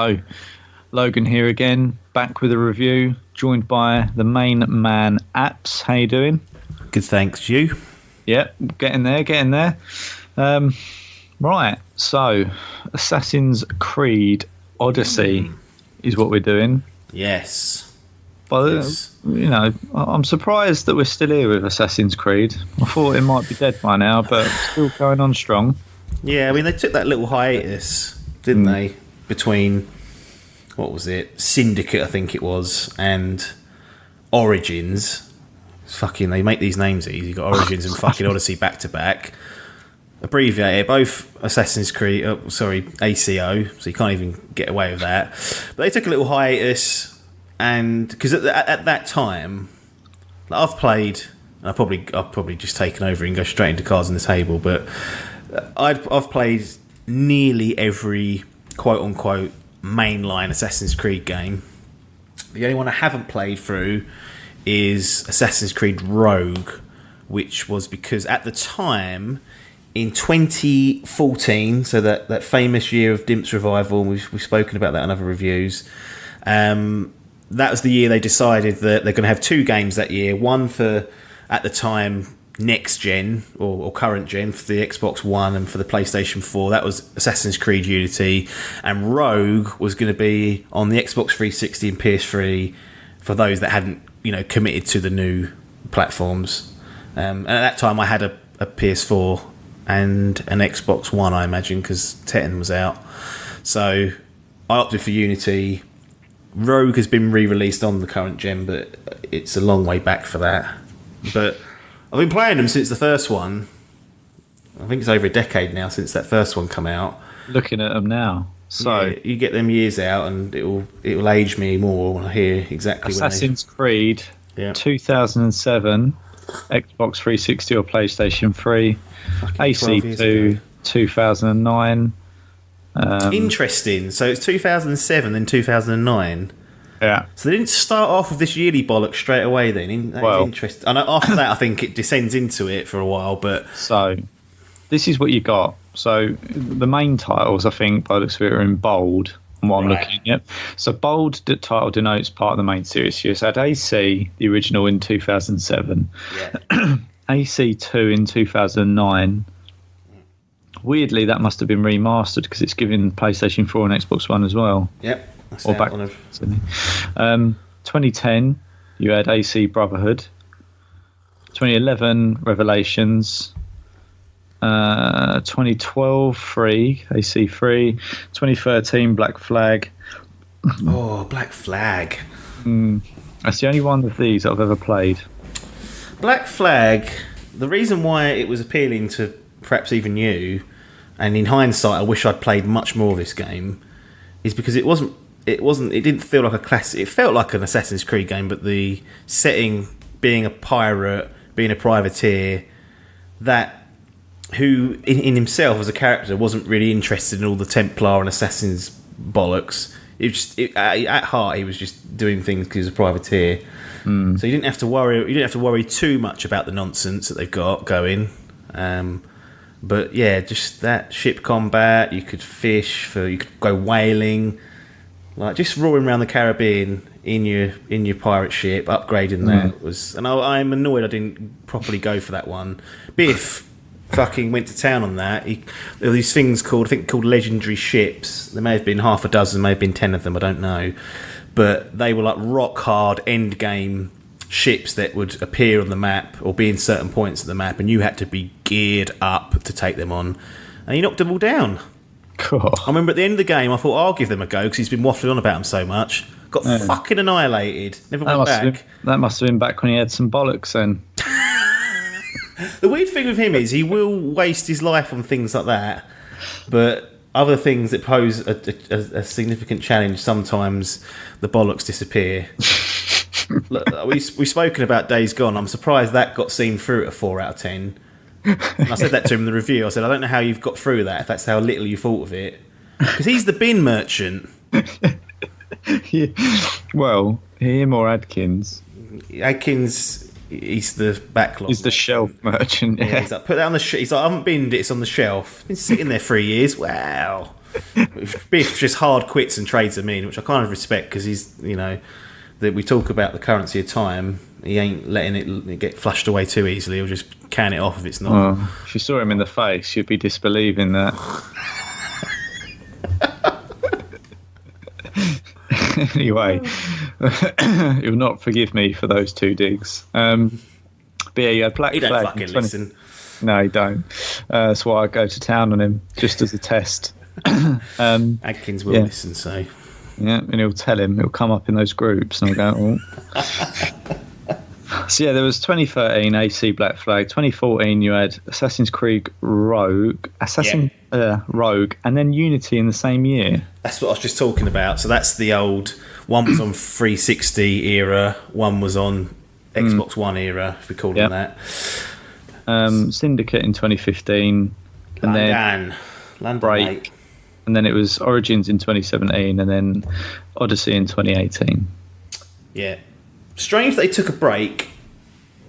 So, Logan here again, back with a review, joined by the main man, Apps. How you doing? Good, thanks. You? Yeah, getting there. Right, so Assassin's Creed Odyssey is what we're doing. Yes. But, Yes. I'm surprised that we're still here with Assassin's Creed. I thought it might be dead by now, but still going on strong. Yeah, I mean, they took that little hiatus, didn't they? Between, what was it? Syndicate, I think it was, and Origins. They make these names easy. You got Origins and fucking Odyssey back to back. Abbreviated, both Assassin's Creed, ACO, so you can't even get away with that. But they took a little hiatus, and because at that time, like I've played, and I've probably just taken over and go straight into cards on the table, but I've played nearly every quote unquote mainline Assassin's Creed game. The only one I haven't played through is Assassin's Creed Rogue, which was because at the time in 2014, so that famous year of Dimp's revival, and we've spoken about that in other reviews, that was the year they decided that they're going to have two games that year. One for, at the time, next gen or current gen for the Xbox One and for the PlayStation 4. That was Assassin's Creed Unity, and Rogue was going to be on the Xbox 360 and PS3 for those that hadn't committed to the new platforms. And at that time I had a PS4 and an Xbox One, I imagine, because Tekken was out. So I opted for Unity. Rogue has been re-released on the current gen, but it's a long way back for that. But I've been playing them since the first one. I think it's over a decade now since that first one come out. Looking at them now. So yeah, you get them years out, and it'll age me more when I hear exactly. Assassin's Creed, 2007, Xbox 360 or PlayStation 3, AC2, 2009. Interesting. So it's 2007, then 2009. Yeah. So they didn't start off with this yearly bollocks straight away. Then that's interesting. And after that, I think it descends into it for a while. But so this is what you got. So the main titles, I think, by the looks of it, are in bold. And what I'm looking at. So bold title denotes part of the main series. You had AC, the original, in 2007. Yeah. AC2 in 2009. Weirdly, that must have been remastered because it's given PlayStation 4 and Xbox One as well. Yep. That's or back. 2010, you had AC Brotherhood. 2011, Revelations. 2012, AC 3. 2013, Black Flag. Oh, Black Flag. That's the only one of these that I've ever played. Black Flag, the reason why it was appealing to perhaps even you, and in hindsight I wish I'd played much more of this game, is because it didn't feel like a classic. It felt like an Assassin's Creed game, but the setting, being a pirate, being a privateer, that who in himself as a character wasn't really interested in all the Templar and Assassins bollocks. At heart he was just doing things because he was a privateer. So you didn't have to worry too much about the nonsense that they've got going. But yeah, just that ship combat, you could fish, you could go whaling, like just roaring around the Caribbean in your pirate ship, upgrading that was. And I'm annoyed I didn't properly go for that one. Biff fucking went to town on that. There were these things called legendary ships. There may have been half a dozen, may have been 10 of them, I don't know. But they were like rock hard end game ships that would appear on the map or be in certain points of the map, and you had to be geared up to take them on. And he knocked them all down. Cool. I remember at the end of the game, I thought, I'll give them a go because he's been waffling on about them so much. Got fucking annihilated. Never went back. That must have been back when he had some bollocks then. The weird thing with him is he will waste his life on things like that, but other things that pose a significant challenge, sometimes the bollocks disappear. Look, we've spoken about Days Gone. I'm surprised that got seen through at a 4 out of 10. And I said that to him in the review. I said, I don't know how you've got through that, if that's how little you thought of it. Because he's the bin merchant. Well, him or Adkins. Adkins, he's the backlog. He's the shelf merchant. Yeah. He's like, put that on the shelf. He's like, I haven't binned it, it's on the shelf. It's been sitting there 3 years. Wow. Biff just hard quits and trades them in, which I kind of respect because he's, that we talk about the currency of time. He ain't letting it get flushed away too easily. He'll just can it off if it's not. Well, if you saw him in the face, you'd be disbelieving that. Anyway, he'll not forgive me for those 2 digs. But yeah, you had Black He don't Flag. fucking listen. No, he don't. That's why I go to town on him, just as a test. Adkins will listen, so. Yeah, and he'll come up in those groups, and I'll go, oh. So yeah, there was 2013 AC Black Flag. 2014 you had Assassin's Creed Rogue, Rogue, and then Unity in the same year. That's what I was just talking about. So that's the old one was on 360 era, one was on Xbox One era, if we call them that. Syndicate in 2015, and then Break, mate. and then it was Origins in 2017, and then Odyssey in 2018. Yeah. Strange they took a break,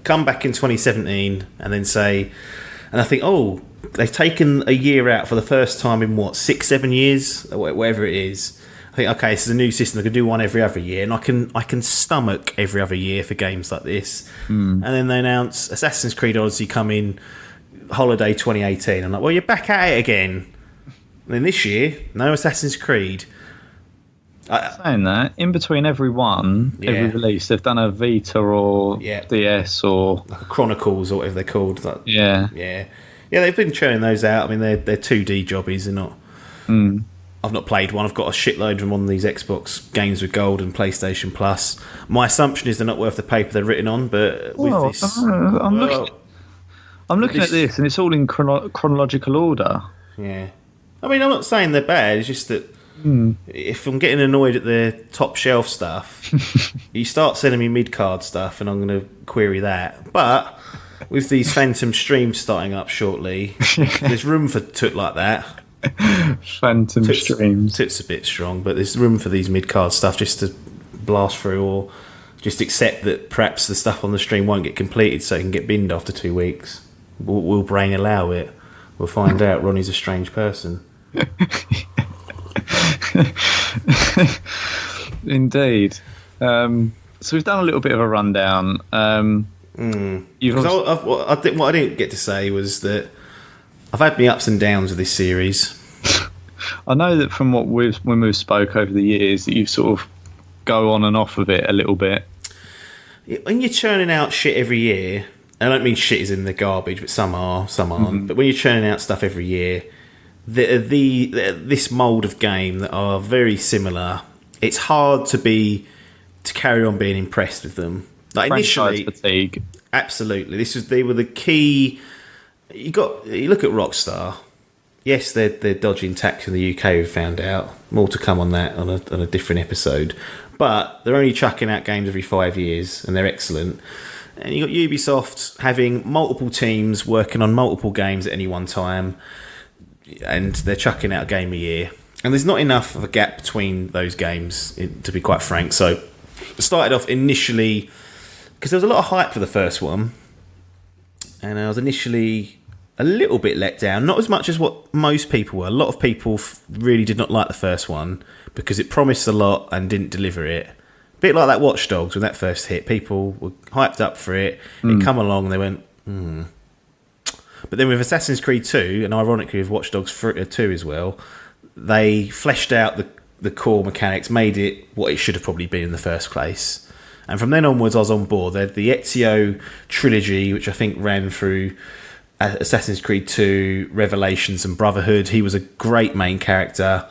come back in 2017, and then say, and I think, they've taken a year out for the first time in 6-7 years, or whatever it is. I think, okay, this is a new system. They can do one every other year, and I can stomach every other year for games like this. And then they announce Assassin's Creed Odyssey coming holiday 2018. I'm like, well, you're back at it again. And then this year, no Assassin's Creed. Saying that, in between every release, they've done a Vita or DS or like Chronicles or whatever they're called. Like, yeah, they've been churning those out. I mean, they're 2D jobbies. They're not. I've not played one. I've got a shitload of them on these Xbox Games with Gold and PlayStation Plus. My assumption is they're not worth the paper they're written on. But with this, I'm looking at this, and it's all in chronological order. Yeah, I mean, I'm not saying they're bad. It's just that. If I'm getting annoyed at the top shelf stuff, you start sending me mid-card stuff and I'm going to query that. But with these Phantom streams starting up shortly, there's room for toot like that. Phantom streams. Toot's a bit strong, but there's room for these mid-card stuff just to blast through, or just accept that perhaps the stuff on the stream won't get completed so it can get binned after 2 weeks. Will Brain allow it? We'll find out. Ronnie's a strange person. Indeed. So we've done a little bit of a rundown. What I didn't get to say was that I've had my ups and downs with this series. I know that from when we've spoke over the years, that you sort of go on and off of it a little bit. When you're churning out shit every year, I don't mean shit is in the garbage, but some are, some aren't. But when you're churning out stuff every year, this mould of game that are very similar, it's hard to carry on being impressed with them. Like initially, fatigue. Absolutely, they were the key. You look at Rockstar. Yes, they're dodging tax in the UK. We've found out. More to come on that on a different episode. But they're only chucking out games every 5 years, and they're excellent. And you got Ubisoft having multiple teams working on multiple games at any one time, and they're chucking out a game a year. And there's not enough of a gap between those games, to be quite frank. So I started off initially, because there was a lot of hype for the first one, and I was initially a little bit let down. Not as much as what most people were. A lot of people really did not like the first one because it promised a lot and didn't deliver it. A bit like that Watch Dogs when that first hit. People were hyped up for it. It come along and they went, But then with Assassin's Creed 2, and ironically with Watch Dogs 2 as well, they fleshed out the core mechanics, made it what it should have probably been in the first place. And from then onwards, I was on board. They had the Ezio trilogy, which I think ran through Assassin's Creed 2, Revelations, and Brotherhood. He was a great main character.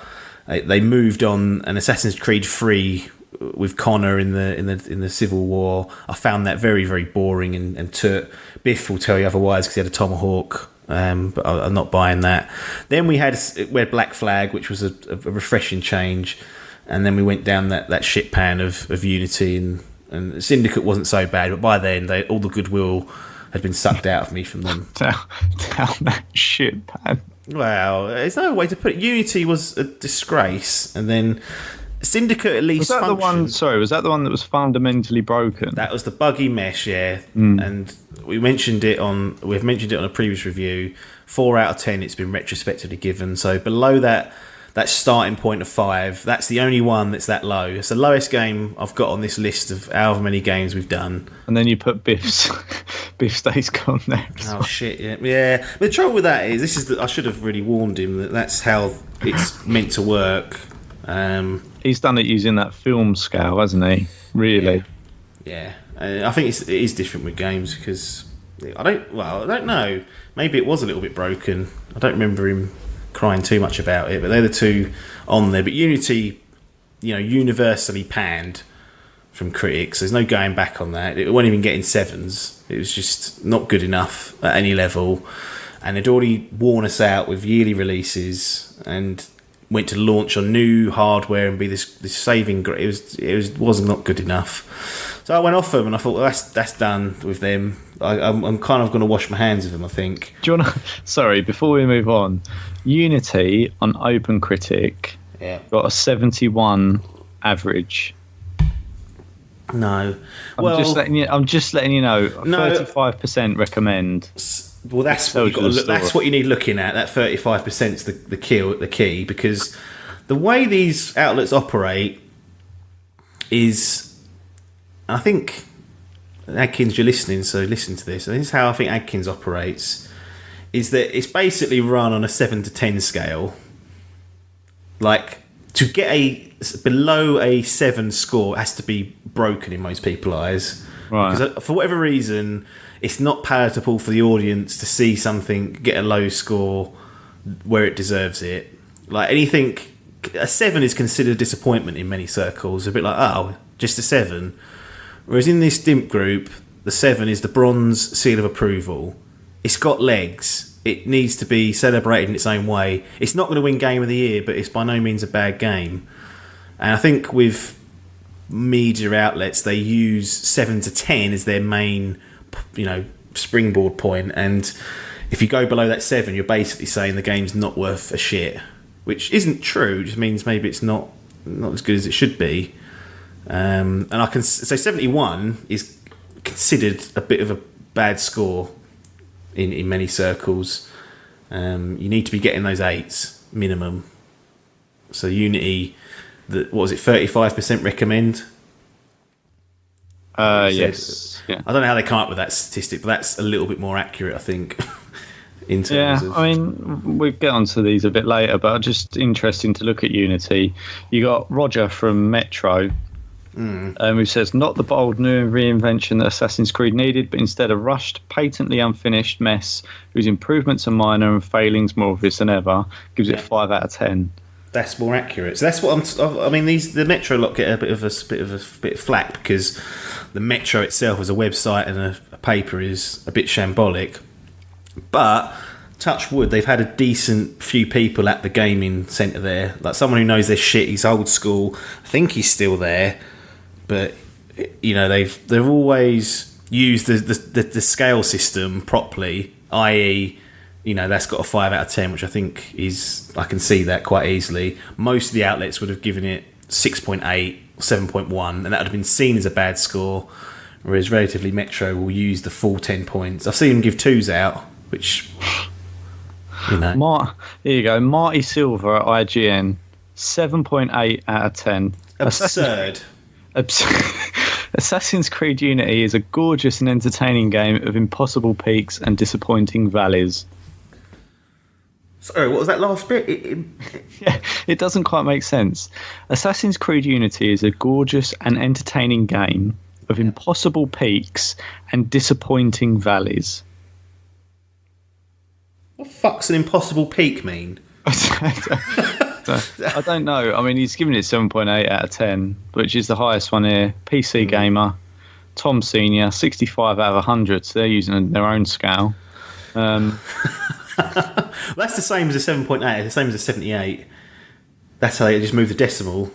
They moved on, and Assassin's Creed 3 with Connor in the Civil War. I found that very, very boring and Biff will tell you otherwise because he had a tomahawk. But I'm not buying that. Then we had Black Flag, which was a refreshing change, and then we went down that shit pan of Unity, and Syndicate wasn't so bad, but by then all the goodwill had been sucked out of me from them. Down that shit pan. Well, there's no way to put it. Unity was a disgrace, and then Syndicate at least was that functioned. the one? Sorry, was that the one that was fundamentally broken? That was the buggy mesh, yeah. And we've mentioned it on a previous review. 4 out of 10. It's been retrospectively given. So below that that starting point of 5. That's the only one that's that low. It's the lowest game I've got on this list of however many games we've done. And then you put Biff's Biff Stays Gone there. Oh shit! Yeah. But the trouble with that is, I should have really warned him that that's how it's meant to work. He's done it using that film scale, hasn't he? Really? Yeah. I think it is different with games because I don't know. Maybe it was a little bit broken. I don't remember him crying too much about it, but they're the two on there. But Unity, universally panned from critics. There's no going back on that. It wasn't even getting 7s. It was just not good enough at any level. And they'd already worn us out with yearly releases and went to launch on new hardware and be this saving. It was not good enough. So I went off them and I thought, well, that's done with them. I'm kind of going to wash my hands of them, I think. Do you want to? Sorry, before we move on, Unity on OpenCritic got a 71 average. No, I'm just letting you know. 35% recommend. Well, that's what you need looking at. That 35% is the key, because the way these outlets operate is, I think, Adkins, you're listening, so listen to this. This is how I think Adkins operates: is that it's basically run on a 7 to 10 scale. Like, to get below a 7 score has to be broken in most people's eyes. Right. Because for whatever reason, it's not palatable for the audience to see something get a low score where it deserves it. Like, anything, a 7 is considered disappointment in many circles. A bit like, oh, just a 7. Whereas in this Dimp group, the 7 is the bronze seal of approval. It's got legs. It needs to be celebrated in its own way. It's not going to win Game of the Year, but it's by no means a bad game. And I think with media outlets, they use 7 to 10 as their main, springboard point. And if you go below that 7, you're basically saying the game's not worth a shit, which isn't true. It just means maybe it's not as good as it should be. And I can say 71 is considered a bit of a bad score in many circles. You need to be getting those 8s minimum. So Unity, what was it, 35% recommend? Yes. Yeah. I don't know how they come up with that statistic, but that's a little bit more accurate, I think. In terms of, I mean, we'll get onto these a bit later, but just interesting to look at Unity. You got Roger from Metro, who says, not the bold new reinvention that Assassin's Creed needed, but instead a rushed, patently unfinished mess whose improvements are minor and failings more obvious than ever. Gives it 5 out of 10. That's more accurate. So that's what I mean. The Metro lot get a bit of flack because the Metro itself as a website and a paper is a bit shambolic. But touch wood, they've had a decent few people at the gaming centre there. Like someone who knows their shit. He's old school. I think he's still there, but they've always used the scale system properly. I.e., that's got a 5 out of 10, which I think I can see that quite easily. Most of the outlets would have given it 6.8, 7.1, and that would have been seen as a bad score, whereas relatively Metro will use the full 10 points. I've seen them give 2s out, which, Here you go. Marty Silver at IGN, 7.8 out of 10. Absurd. Assassin's Creed Unity is a gorgeous and entertaining game of impossible peaks and disappointing valleys. Sorry, what was that last bit? It doesn't quite make sense. Assassin's Creed Unity is a gorgeous and entertaining game of impossible peaks and disappointing valleys. What the fuck's an impossible peak mean? I don't know. I mean, he's given it 7.8 out of 10, which is the highest one here. PC Gamer, Tom Senior, 65 out of 100. So they're using their own scale. That's the same as a 7.8, the same as a 78. That's how they just move the decimal.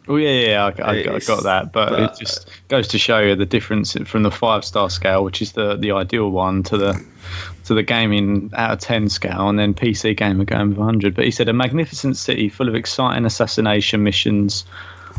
Oh yeah, I got that, but it just goes to show you the difference from the 5-star scale, which is the ideal one, to the gaming out of 10 scale, and then PC Gamer going with 100. But he said a magnificent city full of exciting assassination missions,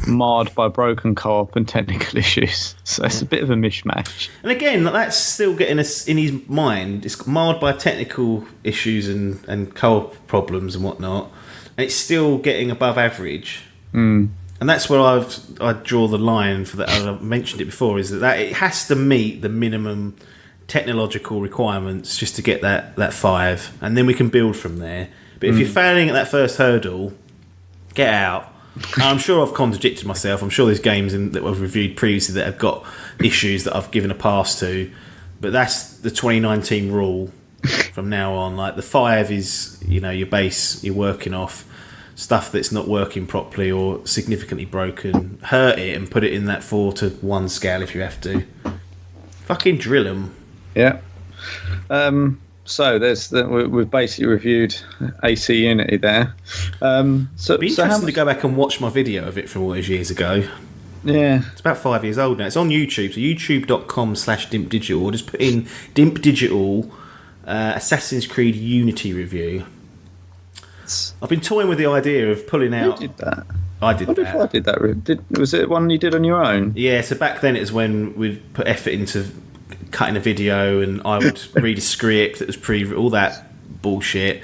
marred by broken co-op and technical issues. So it's a bit of a mishmash. And again, that's still getting us in his mind. It's marred by technical issues and co-op problems and whatnot. and it's still getting above average. Mm. And that's where I draw the line for that. I've mentioned it before. Is that it has to meet the minimum technological requirements just to get that 5, and then we can build from there. But if you're failing at that first hurdle, get out. And I'm sure I've contradicted myself. I'm sure there's games that I've reviewed previously that have got issues that I've given a pass to. But that's the 2019 rule from now on. Like the 5 is, your base you're working off. Stuff that's not working properly or significantly broken, hurt it and put it in that 4-1 scale if you have to. Fucking drill them. Yeah. So we've basically reviewed AC Unity there. It'd be interesting to go back and watch my video of it from all those years ago. Yeah. It's about 5 years old now. It's on YouTube, so youtube.com/dimpdigital, or just put in Dimp Digital Assassin's Creed Unity review. I've been toying with the idea of pulling out. Who did that? I did that. If I did that. Was it one you did on your own? Yeah, so back then it was when we'd put effort into cutting a video, and I would read a script that was all that bullshit.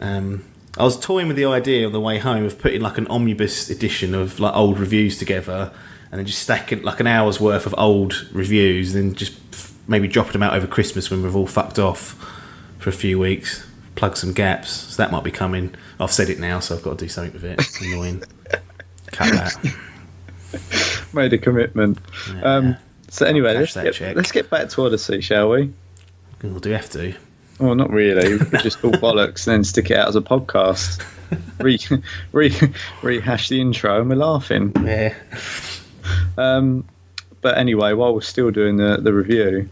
I was toying with the idea on the way home of putting like an omnibus edition of like old reviews together, and then just stacking like an hour's worth of old reviews, and then just maybe dropping them out over Christmas when we've all fucked off for a few weeks. Plug some gaps, so that might be coming. I've said it now, so I've got to do something with it. It's annoying. Cut that. Made a commitment. Yeah. So anyway, let's get back to Odyssey, shall we? We'll do have to. Well, not really. We could just talk bollocks and then stick it out as a podcast. Rehash the intro, and we're laughing. Yeah. But anyway, while we're still doing the review,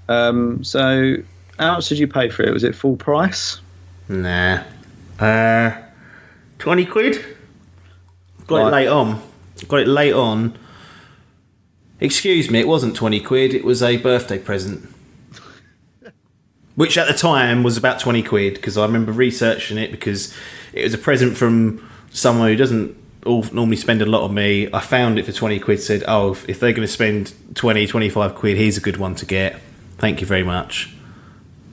so how much did you pay for it? Was it full price? Nah. 20 quid? Got it late on. Excuse me, it wasn't 20 quid, it was a birthday present. Which at the time was about 20 quid, because I remember researching it, because it was a present from someone who doesn't normally spend a lot on me. I found it for 20 quid, said, oh, if they're going to spend 20, 25 quid, here's a good one to get. Thank you very much.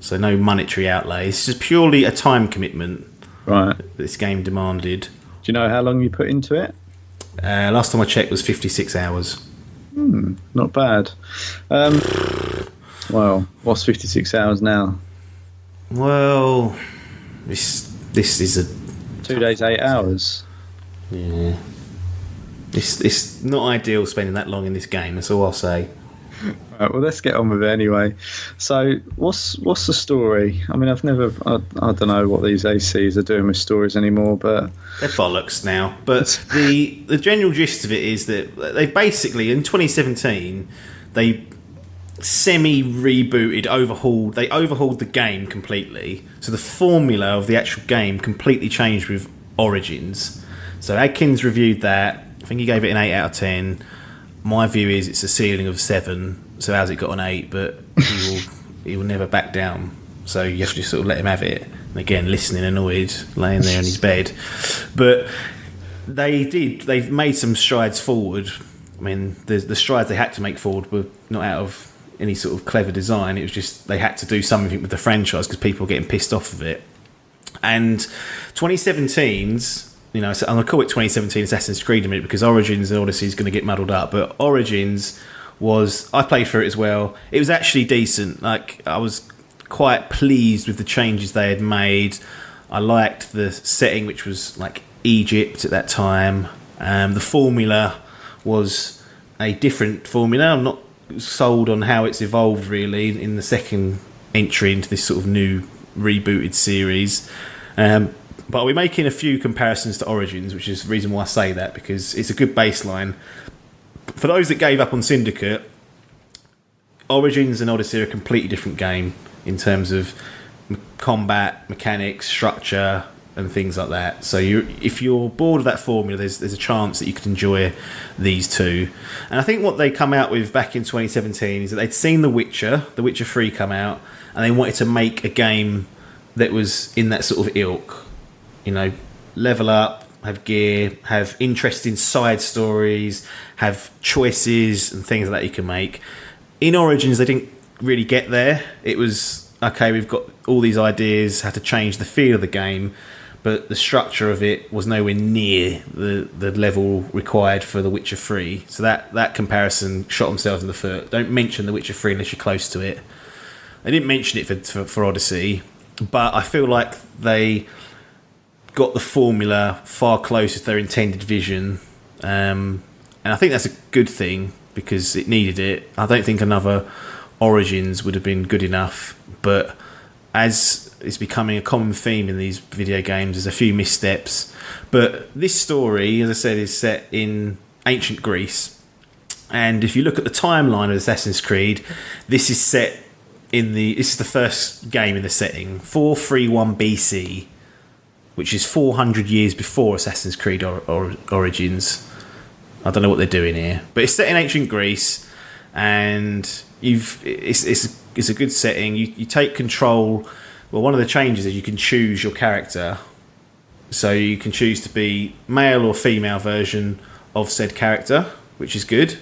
So no monetary outlay. It's just purely a time commitment. Right. This game demanded. Do you know how long you put into it? Last time I checked was 56 hours. Not bad. Well, what's 56 hours now? Well, this is a 2 days, 8 hours. Yeah. It's not ideal spending that long in this game. That's all I'll say. Right, well, let's get on with it anyway. So, what's the story? I mean, I don't know what these ACs are doing with stories anymore, but they're bollocks now. But the general gist of it is that they basically, in 2017, they overhauled the game completely. So the formula of the actual game completely changed with Origins. So Adkins reviewed that. I think he gave it an 8 out of 10. My view is it's a ceiling of 7, so how's it got an 8? But he will never back down. So you have to just sort of let him have it. And again, listening annoyed, laying there in his bed. But they've made some strides forward. I mean, the strides they had to make forward were not out of any sort of clever design. It was just they had to do something with the franchise because people were getting pissed off of it. And 2017's, so I'm going to call it 2017 Assassin's Creed in a minute because Origins and Odyssey is going to get muddled up. But Origins I played through it as well. It was actually decent. Like, I was quite pleased with the changes they had made. I liked the setting, which was like Egypt at that time. The formula was a different formula. I'm not sold on how it's evolved really in the second entry into this sort of new rebooted series. But we're making a few comparisons to Origins, which is the reason why I say that, because it's a good baseline. For those that gave up on Syndicate, Origins and Odyssey are a completely different game in terms of combat, mechanics, structure, and things like that. So if you're bored of that formula, there's a chance that you could enjoy these two. And I think what they come out with back in 2017 is that they'd seen The Witcher 3 come out, and they wanted to make a game that was in that sort of ilk. Level up, have gear, have interesting side stories, have choices and things like that you can make. In Origins, they didn't really get there. It was, okay, we've got all these ideas, had to change the feel of the game, but the structure of it was nowhere near the level required for The Witcher 3. So that comparison shot themselves in the foot. Don't mention The Witcher 3 unless you're close to it. They didn't mention it for Odyssey, but I feel like they got the formula far closer to their intended vision, and I think that's a good thing because it needed it. I don't think another Origins would have been good enough, but as is becoming a common theme in these video games, there's a few missteps. But this story, as I said, is set in ancient Greece, and if you look at the timeline of Assassin's Creed, this is set this is the first game in the setting, 431 BC, which is 400 years before Assassin's Creed Origins. I don't know what they're doing here, but it's set in ancient Greece, and it's a good setting. You take control. Well, one of the changes is you can choose your character, so you can choose to be male or female version of said character, which is good.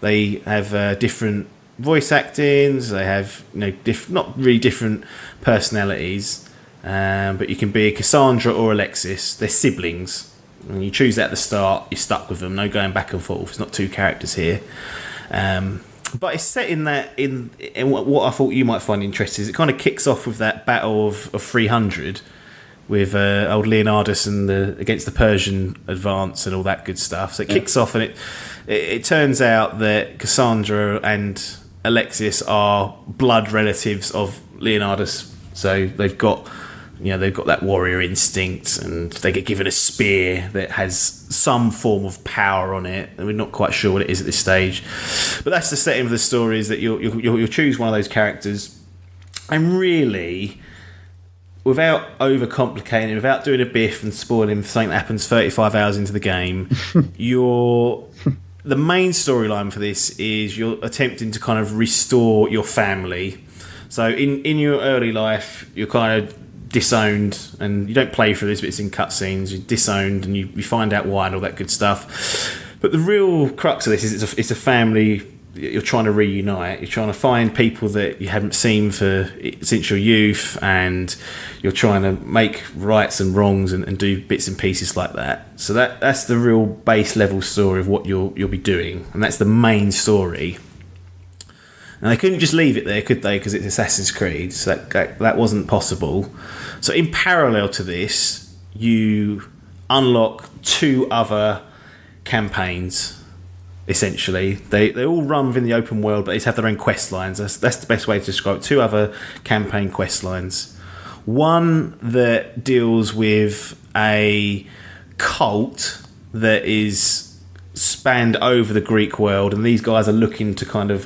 They have different voice actings. They have not really different personalities, but you can be a Cassandra or Alexis. They're siblings. When you choose that at the start, you're stuck with them. No going back and forth. It's not two characters here. But it's set in what I thought you might find interesting is it kind of kicks off with that battle of 300 with old Leonidas against the Persian advance and all that good stuff. So it kicks off, and it turns out that Cassandra and Alexis are blood relatives of Leonidas. So they've got that warrior instinct, and they get given a spear that has some form of power on it, and we're not quite sure what it is at this stage. But that's the setting of the story, is that you'll choose one of those characters, and really, without overcomplicating it, without doing a biff and spoiling something that happens 35 hours into the game, the main storyline for this is you're attempting to kind of restore your family. So in your early life, you're kind of disowned, and you don't play through this, but it's in cutscenes. You're disowned, and you find out why and all that good stuff. But the real crux of this is it's a family you're trying to reunite. You're trying to find people that you haven't seen since your youth, and you're trying to make rights and wrongs and do bits and pieces like that. So that's the real base level story of what you'll be doing, and that's the main story. And they couldn't just leave it there, could they? Because it's Assassin's Creed, so that wasn't possible. So in parallel to this, you unlock 2 other campaigns. Essentially, they all run within the open world, but they have their own quest lines. That's the best way to describe it. 2 other campaign quest lines. One that deals with a cult that is spanned over the Greek world, and these guys are looking to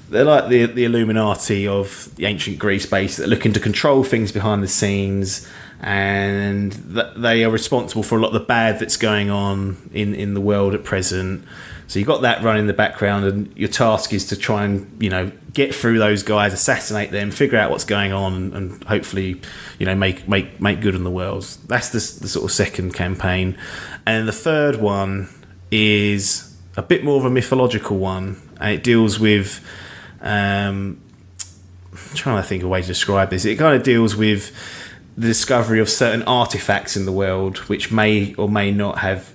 they're like the Illuminati of the ancient Greece base. They're looking to control things behind the scenes, and they are responsible for a lot of the bad that's going on in the world at present. So you've got that running in the background, and your task is to try and get through those guys, assassinate them, figure out what's going on, and hopefully make good on the world. That's the sort of second campaign. And the third one is a bit more of a mythological one, and it deals with I'm trying to think of a way to describe this. It kind of deals with the discovery of certain artifacts in the world which may or may not have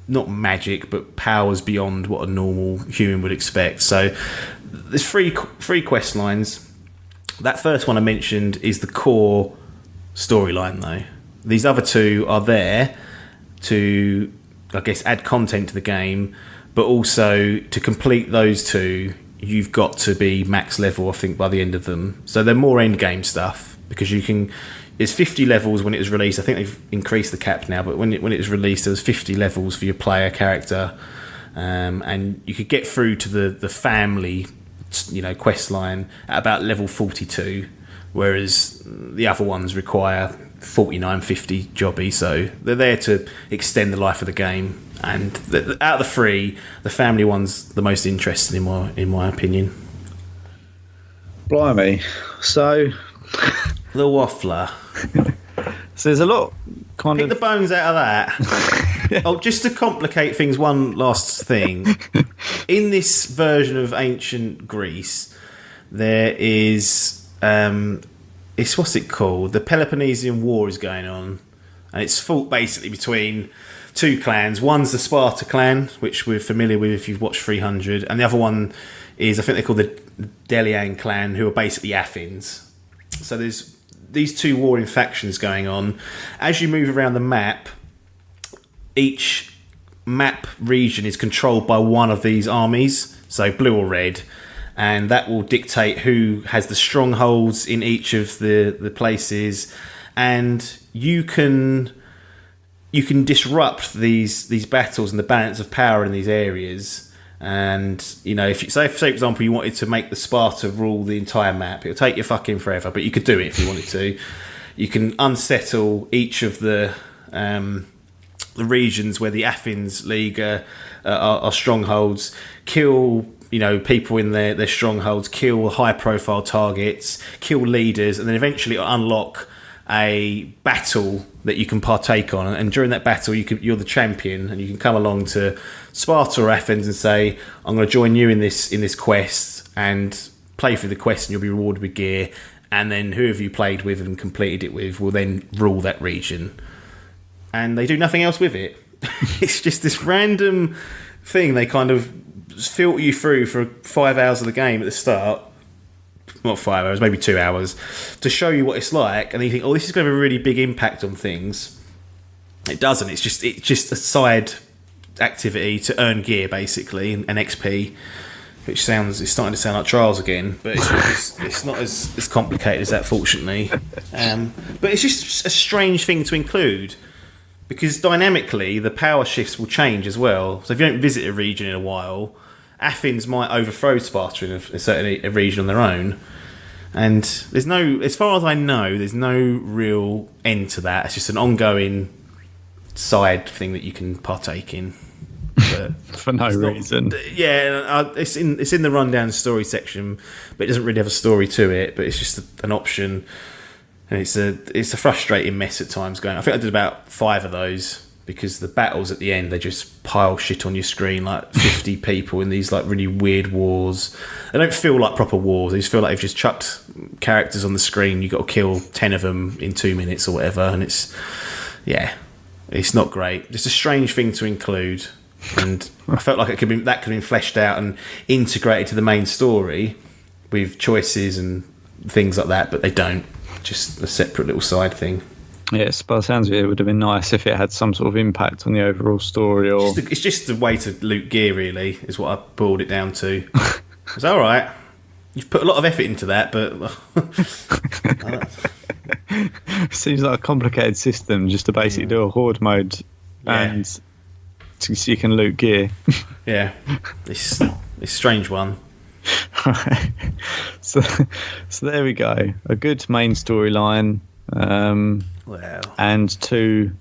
not magic but powers beyond what a normal human would expect. So there's three quest lines. That first one I mentioned is the core storyline, though. These other 2 are there to, I guess, add content to the game, but also to complete those 2, you've got to be max level, I think, by the end of them. So they're more end game stuff, because it's 50 levels when it was released. I think they've increased the cap now, but when it was released, there was 50 levels for your player character, and you could get through to the family quest line at about level 42, whereas the other ones require 49, 50 jobby. So they're there to extend the life of the game. And out of the 3, the family one's the most interesting in my opinion. Blimey. So the waffler. So there's a lot Pick the bones out of that. Oh, just to complicate things, one last thing. In this version of ancient Greece, there is it's what's it called? The Peloponnesian War is going on, and it's fought basically between two clans. One's the Sparta clan, which we're familiar with if you've watched 300, and the other one is, I think they're called the Delian clan, who are basically Athens. So there's these two warring factions going on. As you move around the map, each map region is controlled by one of these armies, so blue or red, and that will dictate who has the strongholds in each of the places, and you can disrupt these battles and the balance of power in these areas. And if you say, for example, you wanted to make the Sparta rule the entire map, it'll take you fucking forever, but you could do it if you wanted to. You can unsettle each of the regions where the Athens League are strongholds, kill people in their strongholds, kill high-profile targets, kill leaders, and then eventually unlock a battle that you can partake on. And during that battle, you're the champion, and you can come along to Sparta or Athens and say, "I'm going to join you in this quest," and play through the quest, and you'll be rewarded with gear. And then whoever you played with and completed it with will then rule that region. And they do nothing else with it. It's just this random thing they kind of filter you through for 5 hours of the game at the start. Not 5 hours, maybe 2 hours, to show you what it's like. And then you think, oh, this is going to have a really big impact on things. It doesn't. It's just a side activity to earn gear, basically, and XP, which it's starting to sound like Trials again, but it's not as complicated as that, fortunately. But it's just a strange thing to include, because dynamically the power shifts will change as well. So if you don't visit a region in a while, Athens might overthrow Sparta in a certain region on their own, and there's no, as far as I know, there's no real end to that. It's just an ongoing side thing that you can partake in, but for no reason. It's in the rundown story section, but it doesn't really have a story to it. But it's just an option, and it's a frustrating mess at times going. I think I did about 5 of those, because the battles at the end, they just pile shit on your screen, like 50 people in these like really weird wars. They don't feel like proper wars. They just feel like they've just chucked characters on the screen. You've got to kill 10 of them in 2 minutes or whatever, and it's not great. Just a strange thing to include, and I felt like that could have been fleshed out and integrated to the main story with choices and things like that, but they don't. Just a separate little side thing. Yes, by the sounds of it, it would have been nice if it had some sort of impact on the overall story. Or it's just a way to loot gear, really, is what I boiled it down to. It's all right. You've put a lot of effort into that, but seems like a complicated system just to basically do a horde mode, and so you can loot gear. Yeah, it's a strange one. Right. So there we go. A good main storyline. And 2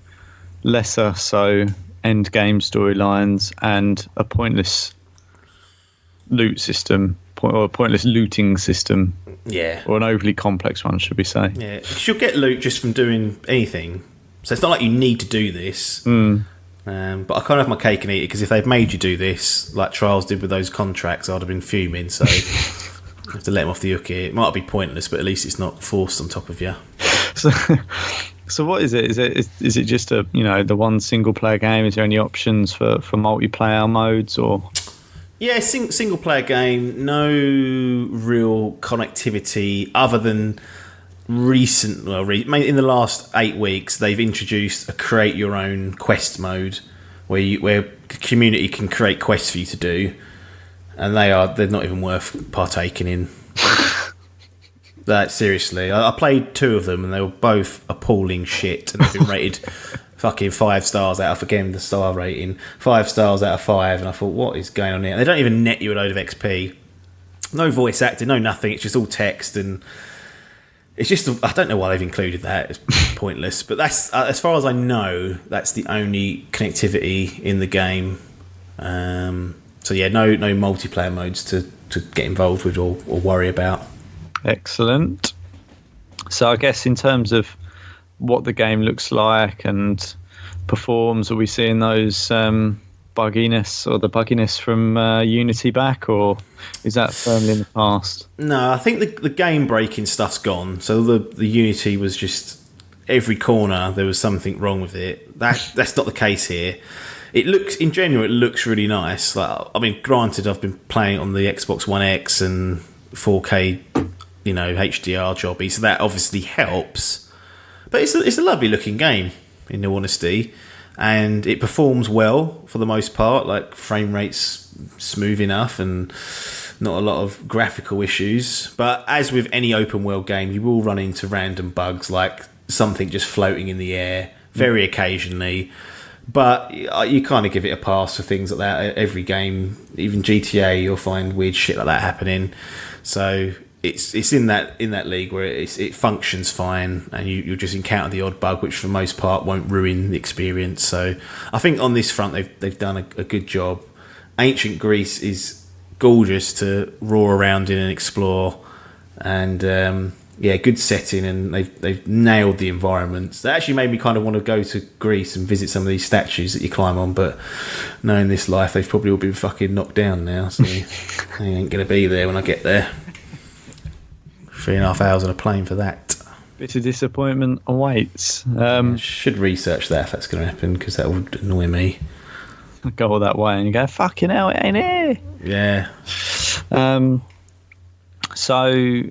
lesser so end game storylines, and a pointless loot system, or a pointless looting system, or an overly complex one, should we say? Yeah, because you'll get loot just from doing anything, so it's not like you need to do this. But I can't have my cake and eat it, because if they'd made you do this like Trials did with those contracts, I'd have been fuming. So I have to let them off the hook here. It might be pointless, but at least it's not forced on top of you. So what is it? Is it just the one single player game? Is there any options for multiplayer modes or? Yeah, single player game. No real connectivity other than in the last 8 weeks they've introduced a create your own quest mode where the community can create quests for you to do, and they're not even worth partaking in. That seriously, I played 2 of them and they were both appalling shit, and they've been rated fucking 5 stars out of, again, the star rating, 5 stars out of 5, and I thought, what is going on here? And they don't even net you a load of XP, no voice acting, no nothing. It's just all text, and it's just, I don't know why they've included that. It's pointless, but that's as far as I know, that's the only connectivity in the game. So yeah, no multiplayer modes to get involved with or worry about. Excellent. So I guess in terms of what the game looks like and performs, are we seeing those bugginess from Unity back, or is that firmly in the past? No, I think the game breaking stuff's gone. So the Unity was just, every corner there was something wrong with it. That's not the case here. It looks, in general, it looks really nice. Like, I mean, granted, I've been playing on the Xbox One X and 4K, HDR jobby, so that obviously helps. But it's a lovely looking game, in all honesty, and it performs well for the most part. Like, frame rate's smooth enough and not a lot of graphical issues. But as with any open world game, you will run into random bugs, like something just floating in the air very occasionally. But you kind of give it a pass for things like that. Every game, even GTA, you'll find weird shit like that happening. So it's in that league where it functions fine, and you'll just encounter the odd bug, which for the most part won't ruin the experience. So I think on this front they've done a good job. Ancient Greece is gorgeous to roar around in and explore, and good setting, and they've nailed the environments. That actually made me kind of want to go to Greece and visit some of these statues that you climb on, but knowing this life, they've probably all been fucking knocked down now, so I ain't going to be there when I get there. 3.5 hours on a plane for that. Bit of disappointment awaits. Should research that if that's going to happen, because that would annoy me. Go all that way and you go, fucking hell, it ain't here. Yeah. So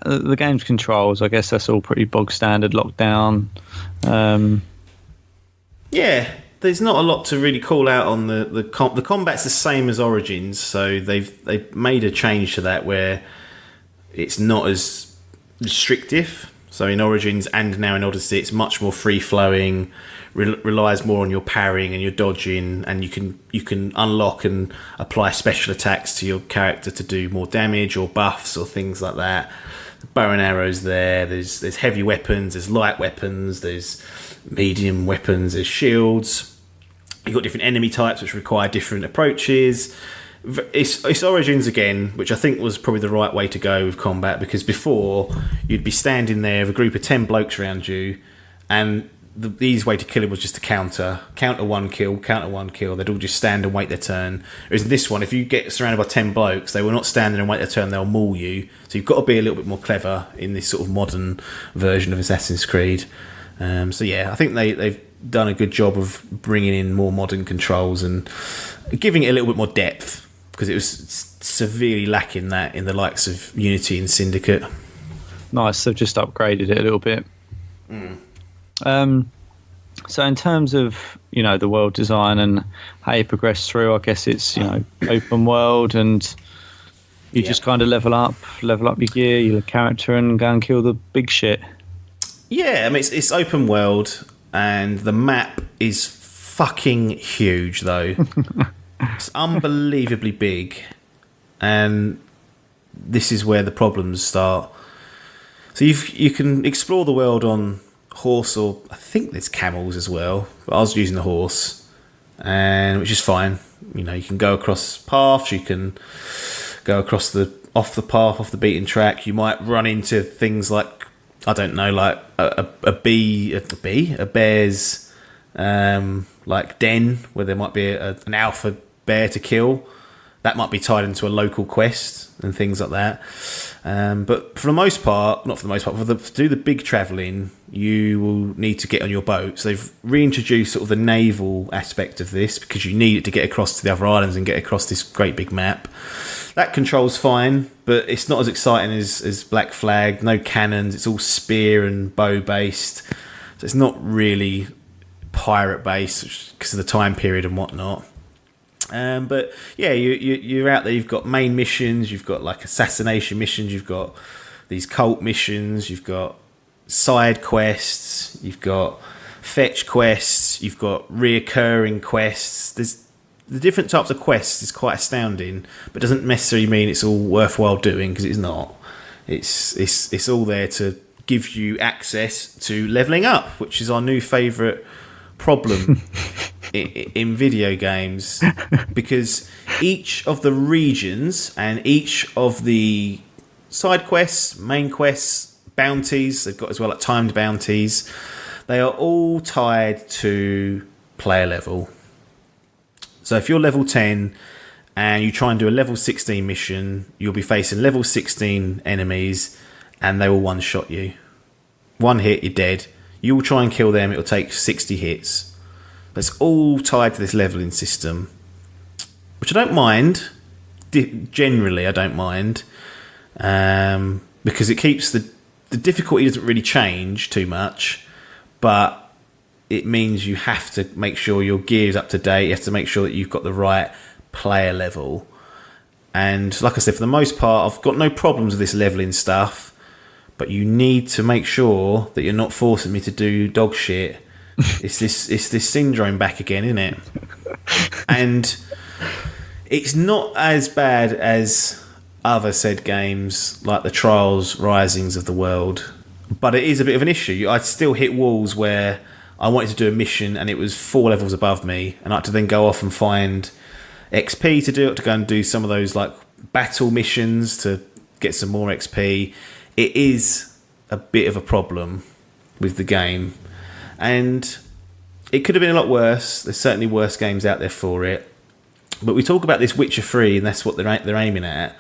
the game's controls, I guess that's all pretty bog standard, lockdown. Yeah, there's not a lot to really call out on the combat's the same as Origins, so they've made a change to that where it's not as restrictive. So in Origins and now in Odyssey, it's much more free flowing, relies more on your parrying and your dodging, and you can unlock and apply special attacks to your character to do more damage or buffs or things like that. Bow and arrows there's heavy weapons, there's light weapons, there's medium weapons, there's shields. You've got different enemy types which require different approaches. It's Origins again, which I think was probably the right way to go with combat, because before you'd be standing there with a group of 10 blokes around you, and the easy way to kill him was just to counter one kill. They'd all just stand and wait their turn. Whereas in this one, if you get surrounded by 10 blokes, they will not stand there and wait their turn, they'll maul you. So you've got to be a little bit more clever in this sort of modern version of Assassin's Creed. So yeah, I think they've done a good job of bringing in more modern controls and giving it a little bit more depth, because it was severely lacking that in the likes of Unity and Syndicate. Nice, they've just upgraded it a little bit. So in terms of the world design and how you progress through, I guess it's open world, and you just kind of level up your gear, your character, and go and kill the big shit. Yeah, I mean it's open world, and the map is fucking huge though. It's unbelievably big, and this is where the problems start. So you can explore the world on horse, or I think there's camels as well, but I was using the horse, and which is fine. You can go across paths, you can go across off the beaten track. You might run into things like, I don't know, like a bear's like den, where there might be an alpha bear to kill. That might be tied into a local quest and things like that. But for the most part, to do the big travelling, you will need to get on your boat. So they've reintroduced sort of the naval aspect of this, because you need it to get across to the other islands and get across this great big map. That control's fine, but it's not as exciting as Black Flag. No cannons, it's all spear and bow based. So it's not really pirate based because of the time period and whatnot. But yeah, you're out there. You've got main missions, you've got like assassination missions, you've got these cult missions, you've got side quests, you've got fetch quests, you've got reoccurring quests. There's the different types of quests is quite astounding, but doesn't necessarily mean it's all worthwhile doing, because it's not. It's all there to give you access to leveling up, which is our new favourite problem in video games, because each of the regions and each of the side quests, main quests, bounties, they've got as well like timed bounties, they are all tied to player level. So if you're level 10 and you try and do a level 16 mission, you'll be facing level 16 enemies, and they will one-shot you. One hit, you're dead. You'll try and kill them. It'll take 60 hits. That's all tied to this leveling system, which I don't mind. Generally, I don't mind, because it keeps the difficulty doesn't really change too much, but it means you have to make sure your gear's up to date. You have to make sure that you've got the right player level. And like I said, for the most part, I've got no problems with this leveling stuff, but you need to make sure that you're not forcing me to do dog shit. It's this syndrome back again, isn't it? And it's not as bad as other said games like the Trials Risings of the world, but it is a bit of an issue. I'd still hit walls where I wanted to do a mission and it was 4 levels above me, and I had to then go off and find XP to do it, to go and do some of those like battle missions to get some more XP. It is a bit of a problem with the game, and it could have been a lot worse. There's certainly worse games out there for it. But we talk about this Witcher 3, and that's what they're aiming at.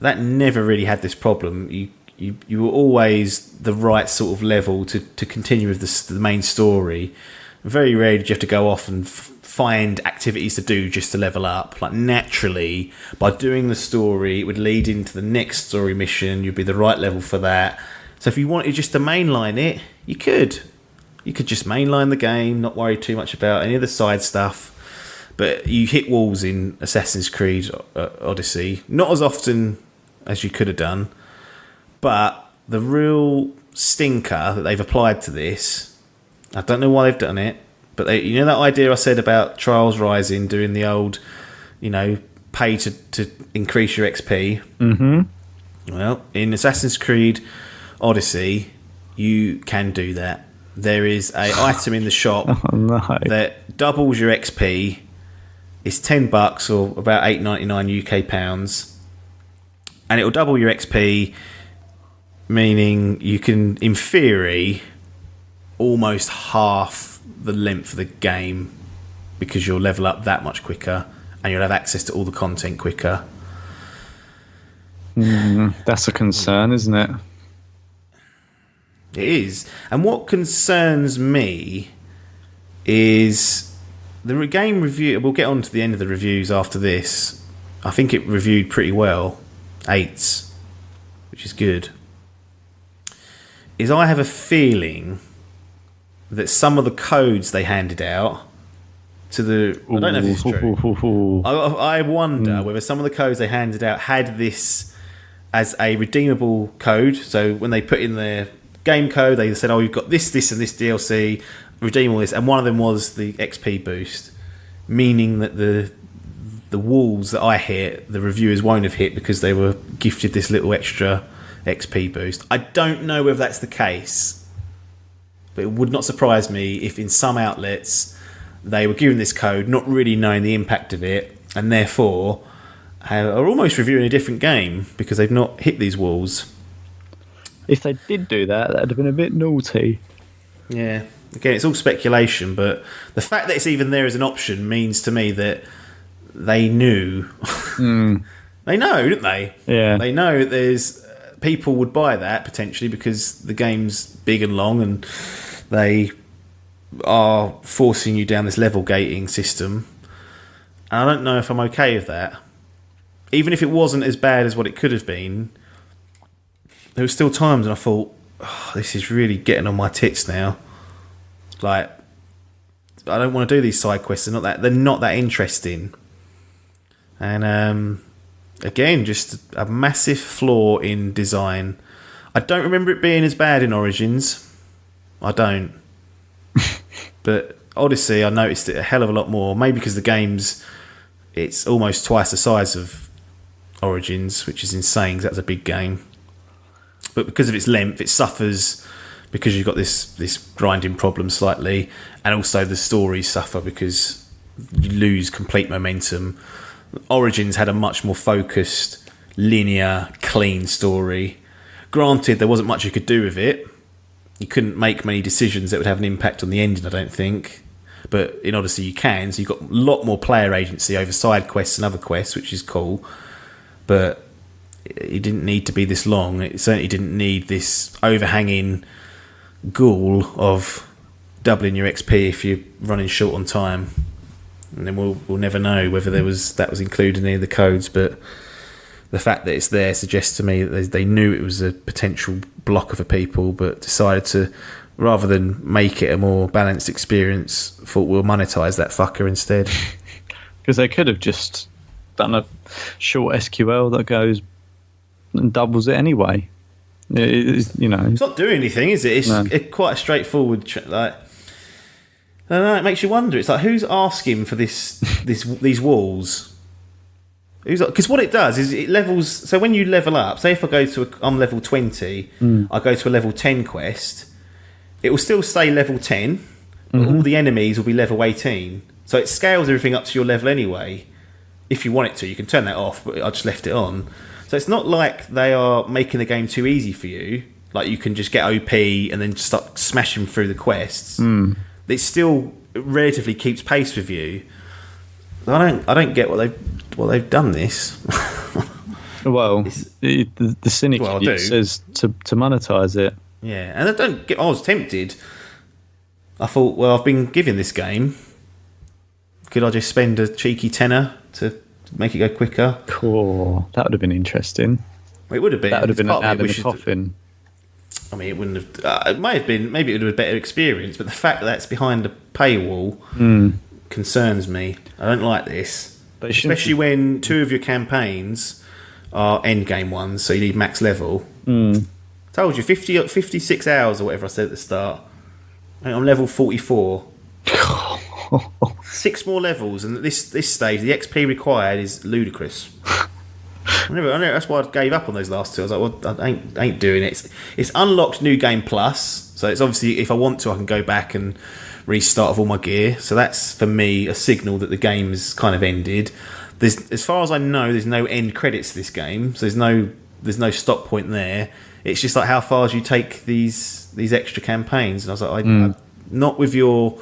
That never really had this problem. You were always the right sort of level to continue with the main story. Very rarely did you have to go off and find activities to do just to level up. Like, naturally, by doing the story, it would lead into the next story mission. You'd be the right level for that. So if you wanted just to mainline it, you could. You could just mainline the game, not worry too much about any of the side stuff. But you hit walls in Assassin's Creed Odyssey, not as often as you could have done. But the real stinker that they've applied to this, I don't know why they've done it, but you know that idea I said about Trials Rising doing the old, pay to increase your XP? Mm-hmm. Well, in Assassin's Creed Odyssey, you can do that. There is a item in the shop that doubles your XP. It's $10 or about £8.99 UK pounds, and it will double your XP, meaning you can, in theory, almost half the length of the game, because you'll level up that much quicker and you'll have access to all the content quicker. That's a concern, isn't it? It is. And what concerns me is the game review. We'll get on to the end of the reviews after this. I think it reviewed pretty well. 8s, which is good. Is I have a feeling that some of the codes they handed out to the... I don't know if it's true. I wonder whether some of the codes they handed out had this as a redeemable code. So when they put in their game code, they said, you've got this, and this DLC, redeem all this. And one of them was the XP boost, meaning that the walls that I hit, the reviewers won't have hit because they were gifted this little extra XP boost. I don't know whether that's the case, but it would not surprise me if in some outlets they were given this code, not really knowing the impact of it, and therefore are almost reviewing a different game because they've not hit these walls. If they did do that, that'd have been a bit naughty. Yeah. Again, it's all speculation, but the fact that it's even there as an option means to me that they knew. They know, don't they? Yeah. They know that there's people would buy that potentially because the game's big and long, and they are forcing you down this level gating system. And I don't know if I'm okay with that. Even if it wasn't as bad as what it could have been, there were still times when I thought, this is really getting on my tits now. Like, I don't want to do these side quests. They're not that interesting. And again, just a massive flaw in design. I don't remember it being as bad in Origins. I don't. But Odyssey, I noticed it a hell of a lot more. Maybe because the game's, it's almost twice the size of Origins, which is insane because that's a big game. But because of its length, it suffers because you've got this grinding problem slightly, and also the stories suffer because you lose complete momentum. Origins had a much more focused, linear, clean story. Granted, there wasn't much you could do with it. You couldn't make many decisions that would have an impact on the ending, I don't think. But in Odyssey you can, so you've got a lot more player agency over side quests and other quests, which is cool. But it didn't need to be this long. It certainly didn't need this overhanging ghoul of doubling your XP if you're running short on time, and then we'll never know whether that was included in any of the codes. But the fact that it's there suggests to me that they knew it was a potential blocker for people, but decided to, rather than make it a more balanced experience, thought we'll monetize that fucker instead. Because they could have just done a short SQL that goes and doubles it anyway. It's not doing anything, is it? It's quite a straightforward. I don't know. It makes you wonder. It's like, who's asking for these walls? Because what it does is it levels. So when you level up, say if I go to I'm level 20, I go to a level 10 quest. It will still say level 10, but all the enemies will be level 18. So it scales everything up to your level anyway. If you want it to, you can turn that off, but I just left it on. So it's not like they are making the game too easy for you. Like you can just get OP and then start smashing through the quests. It still relatively keeps pace with you. I don't get why they've done this. Well, the cynic says to monetize it. Yeah, and I was tempted. I thought, well, I've been given this game. Could I just spend a cheeky tenner to make it go quicker? Cool. That would have been interesting. Well, it would have been. That would have been an nail in the coffin. I mean, it wouldn't have. It might have been. Maybe it would have been a better experience. But the fact that that's behind a paywall concerns me. I don't like this, especially when two of your campaigns are end game ones, so you need max level. Told you 56 hours or whatever I said at the start. I'm level 44. 6 more levels, and at this stage, the XP required is ludicrous. I know, that's why I gave up on those last two. I was like, well, I ain't doing it. It's unlocked New Game Plus, so it's obviously, if I want to, I can go back and restart with all my gear. So that's, for me, a signal that the game has kind of ended. As far as I know, there's no end credits to this game, so there's no stop point there. It's just like, how far do you take these extra campaigns? And I was like, I'm not with your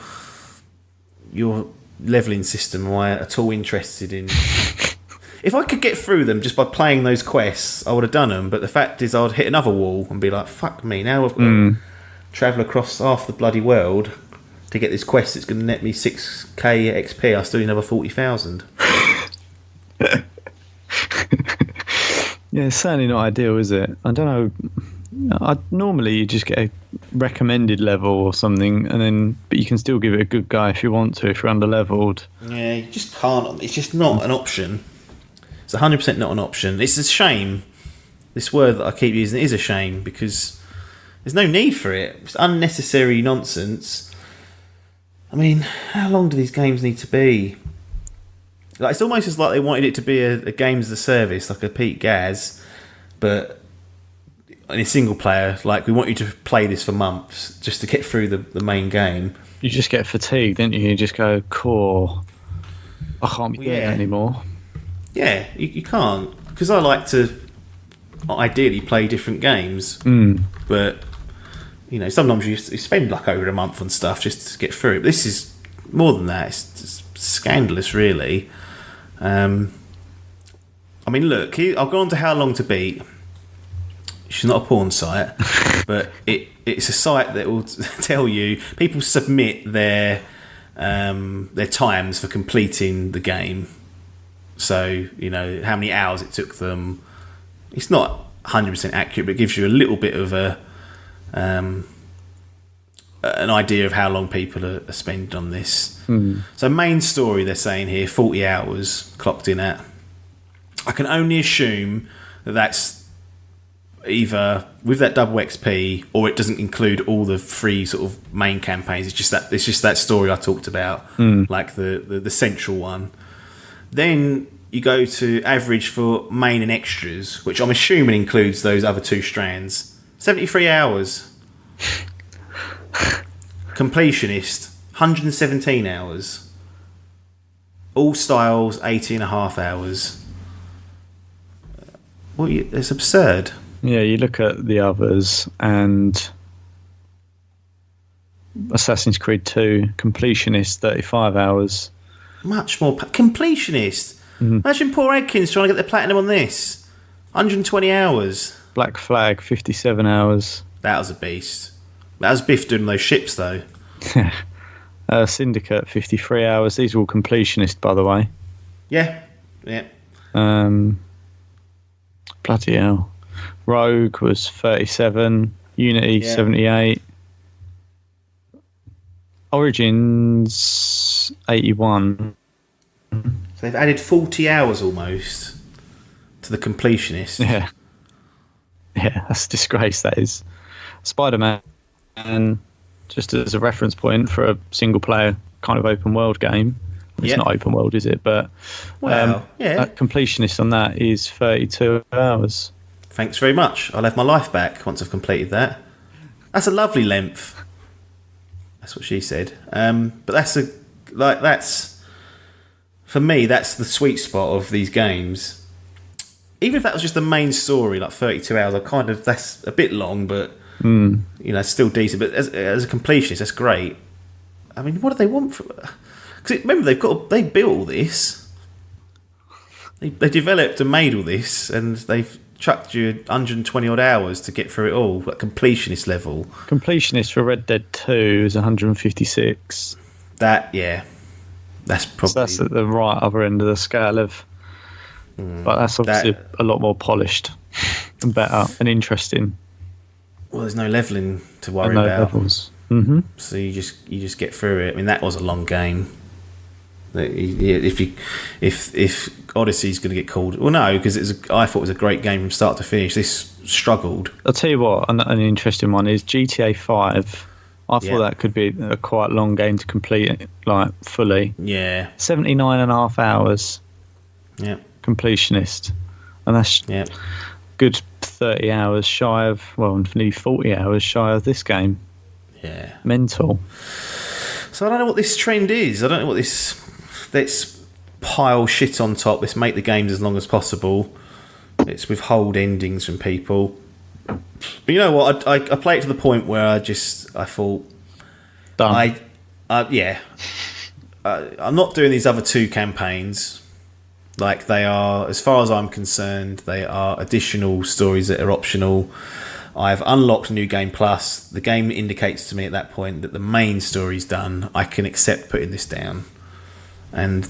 leveling system am I at all interested in. If I could get through them just by playing those quests, I would have done them. But the fact is, I'd hit another wall and be like, fuck me, now I've got to travel across half the bloody world to get this quest that's going to net me 6k XP. I still need another 40,000. Yeah, it's certainly not ideal, is it? I don't know. Normally you just get a recommended level or something, but you can still give it a good go if you want to, if you're under-leveled. Yeah, you just can't. It's just not an option. It's 100% not an option. It's a shame. This word that I keep using is a shame, because there's no need for it. It's unnecessary nonsense. I mean, how long do these games need to be? Like, it's almost as like they wanted it to be a games as a service, like a Pete Gaz, but in a single player. Like, we want you to play this for months just to get through the main game. You just get fatigued, don't you? You just go, core, I can't be doing it anymore. Yeah, you can't, because I like to ideally play different games, but sometimes you spend like over a month on stuff just to get through it. But this is more than that. It's scandalous, really. I mean, look, I'll go on to How Long to Beat. She's not a porn site, but it's a site that will tell you people submit their times for completing the game. So, how many hours it took them. It's not 100% accurate, but it gives you a little bit of an idea of how long people are spending on this. So main story, they're saying here, 40 hours clocked in at. I can only assume that that's either with that double XP, or it doesn't include all the free sort of main campaigns. It's just that story I talked about, like the central one. Then you go to average for main and extras, which I'm assuming includes those other two strands. 73 hours. Completionist, 117 hours. All styles, 80.5 hours. Well, it's absurd. Yeah, you look at the others, and Assassin's Creed 2, Completionist, 35 hours. Much more. Completionist. Imagine poor Adkins trying to get the platinum on this. 120 hours. Black Flag, 57 hours. That was a beast. That was Biff doing those ships, though. Syndicate, 53 hours. These are all completionist, by the way. Yeah. Bloody hell. Rogue was 37. Unity, 78. Origins, 81. So they've added 40 hours almost to the completionist. Yeah. Yeah, that's a disgrace, that is. Spider-Man, just as a reference point for a single-player kind of open-world game. It's not open world, is it? But completionist on that is 32 hours. Thanks very much. I'll have my life back once I've completed that. That's a lovely length. That's what she said. But that's for me. That's the sweet spot of these games. Even if that was just the main story, like 32 hours, that's a bit long, but it's still decent. But as a completionist, that's great. I mean, what do they want from? Because remember, they built all this. They developed and made all this, and they've chucked you 120 odd hours to get through it all at completionist level. Completionist for Red Dead 2 is 156. That's probably... So that's at the right other end of the scale of... but that's obviously a lot more polished and better and interesting. Well, there's no levelling to worry about. Levels. Mm-hmm. So you just get through it. I mean, that was a long game. If Odyssey's going to get called, well, no, because I thought it was a great game from start to finish. This struggled. I'll tell you what, an interesting one is GTA 5. I thought that could be a quite long game to complete, like fully. Yeah, 79.5 hours. Yeah, completionist, and that's good 30 hours shy of, nearly 40 hours shy of this game. Yeah, mental. So I don't know what this trend is. I don't know what this. Let's pile shit on top. Let's make the games as long as possible. Let's withhold endings from people. But you know what? I play it to the point where I thought, done. I'm not doing these other two campaigns. Like, they are, as far as I'm concerned, they are additional stories that are optional. I've unlocked New Game Plus. The game indicates to me at that point that the main story's done. I can accept putting this down. And,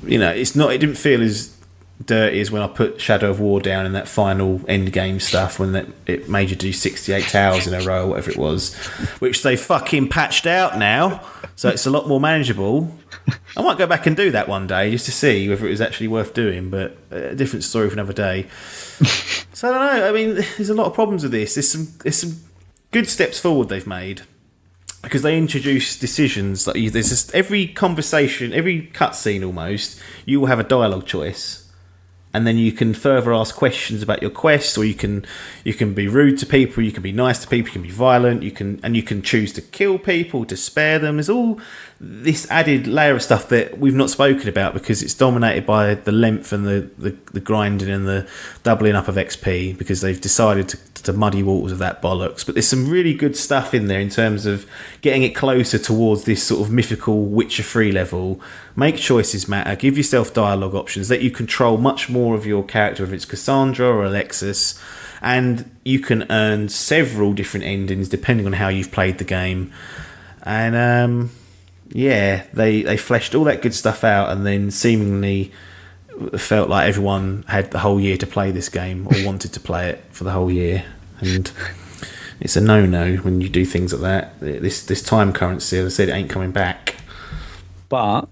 it didn't feel as dirty as when I put Shadow of War down in that final end game stuff, when it made you do 68 hours in a row, whatever it was, which they fucking patched out now. So it's a lot more manageable. I might go back and do that one day just to see whether it was actually worth doing, but a different story for another day. So I don't know. I mean, there's a lot of problems with this. There's some good steps forward they've made, because they introduce decisions. Like, there's just every conversation, every cutscene almost, you will have a dialogue choice. And then you can further ask questions about your quest, or you can be rude to people, you can be nice to people, you can be violent, you can choose to kill people, to spare them. There's all this added layer of stuff that we've not spoken about because it's dominated by the length and the grinding and the doubling up of XP, because they've decided to muddy waters of that bollocks. But there's some really good stuff in there in terms of getting it closer towards this sort of mythical Witcher 3 level. Make choices matter, give yourself dialogue options, let you control much more of your character, if it's Cassandra or Alexis, and you can earn several different endings depending on how you've played the game. And they fleshed all that good stuff out, and then seemingly felt like everyone had the whole year to play this game, or wanted to play it for the whole year. And it's a no-no when you do things like that. This time currency, as I said, it ain't coming back. But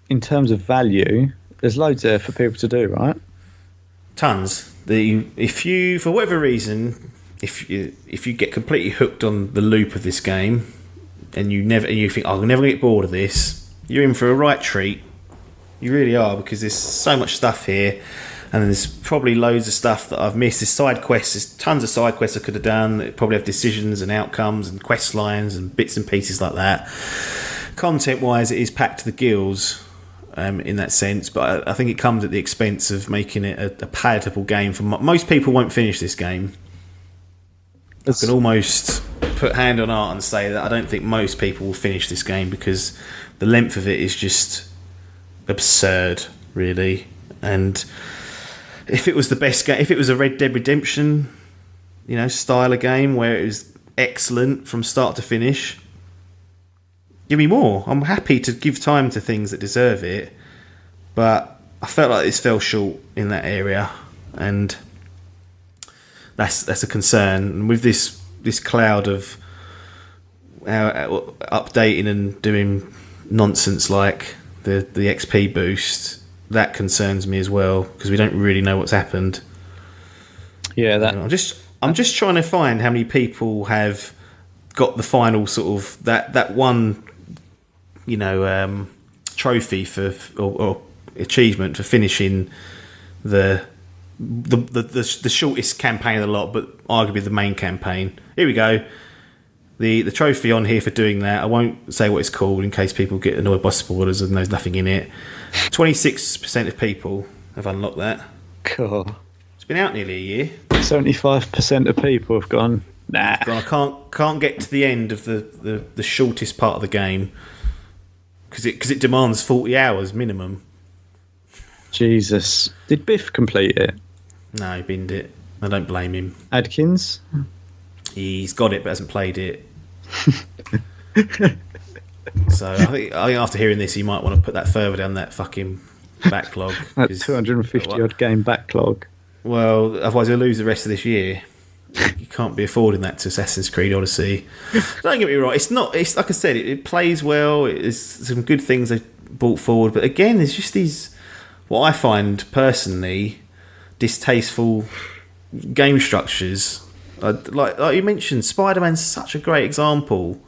in terms of value, there's loads there for people to do, right? Tons. If you, for whatever reason, if you get completely hooked on the loop of this game, and you think, I'll never get bored of this, you're in for a right treat. You really are, because there's so much stuff here, and there's probably loads of stuff that I've missed. There's side quests, there's tons of side quests I could have done that probably have decisions and outcomes and quest lines and bits and pieces like that. Content-wise, it is packed to the gills. In that sense, but I think it comes at the expense of making it a palatable game for most people. Won't finish this game. I can almost put hand on heart and say that I don't think most people will finish this game, because the length of it is just absurd, really. And if it was the best game, if it was a Red Dead Redemption, style of game where it was excellent from start to finish. Give me more. I'm happy to give time to things that deserve it, but I felt like this fell short in that area, and that's a concern. And with this cloud of updating and doing nonsense like the XP boost, that concerns me as well, because we don't really know what's happened. Yeah, that I'm just trying to find how many people have got the final sort of that one, trophy or achievement for finishing the shortest campaign of the lot, but arguably the main campaign. Here we go. The trophy on here for doing that. I won't say what it's called in case people get annoyed by spoilers and there's nothing in it. 26% of people have unlocked that. Cool. It's been out nearly a year. 75% of people have gone, nah. I can't get to the end of the shortest part of the game because it demands 40 hours minimum. Jesus. Did Biff complete it? No, he binned it. I don't blame him. Adkins? He's got it but hasn't played it. So I think after hearing this, you might want to put that further down that fucking backlog. That 250 odd game backlog. Well, otherwise you'll lose the rest of this year. You can't be affording that to Assassin's Creed Odyssey. Don't get me wrong. It's like I said. It plays well. There's some good things they brought forward, but again, there's just these what I find personally distasteful game structures. Like you mentioned, Spider-Man's such a great example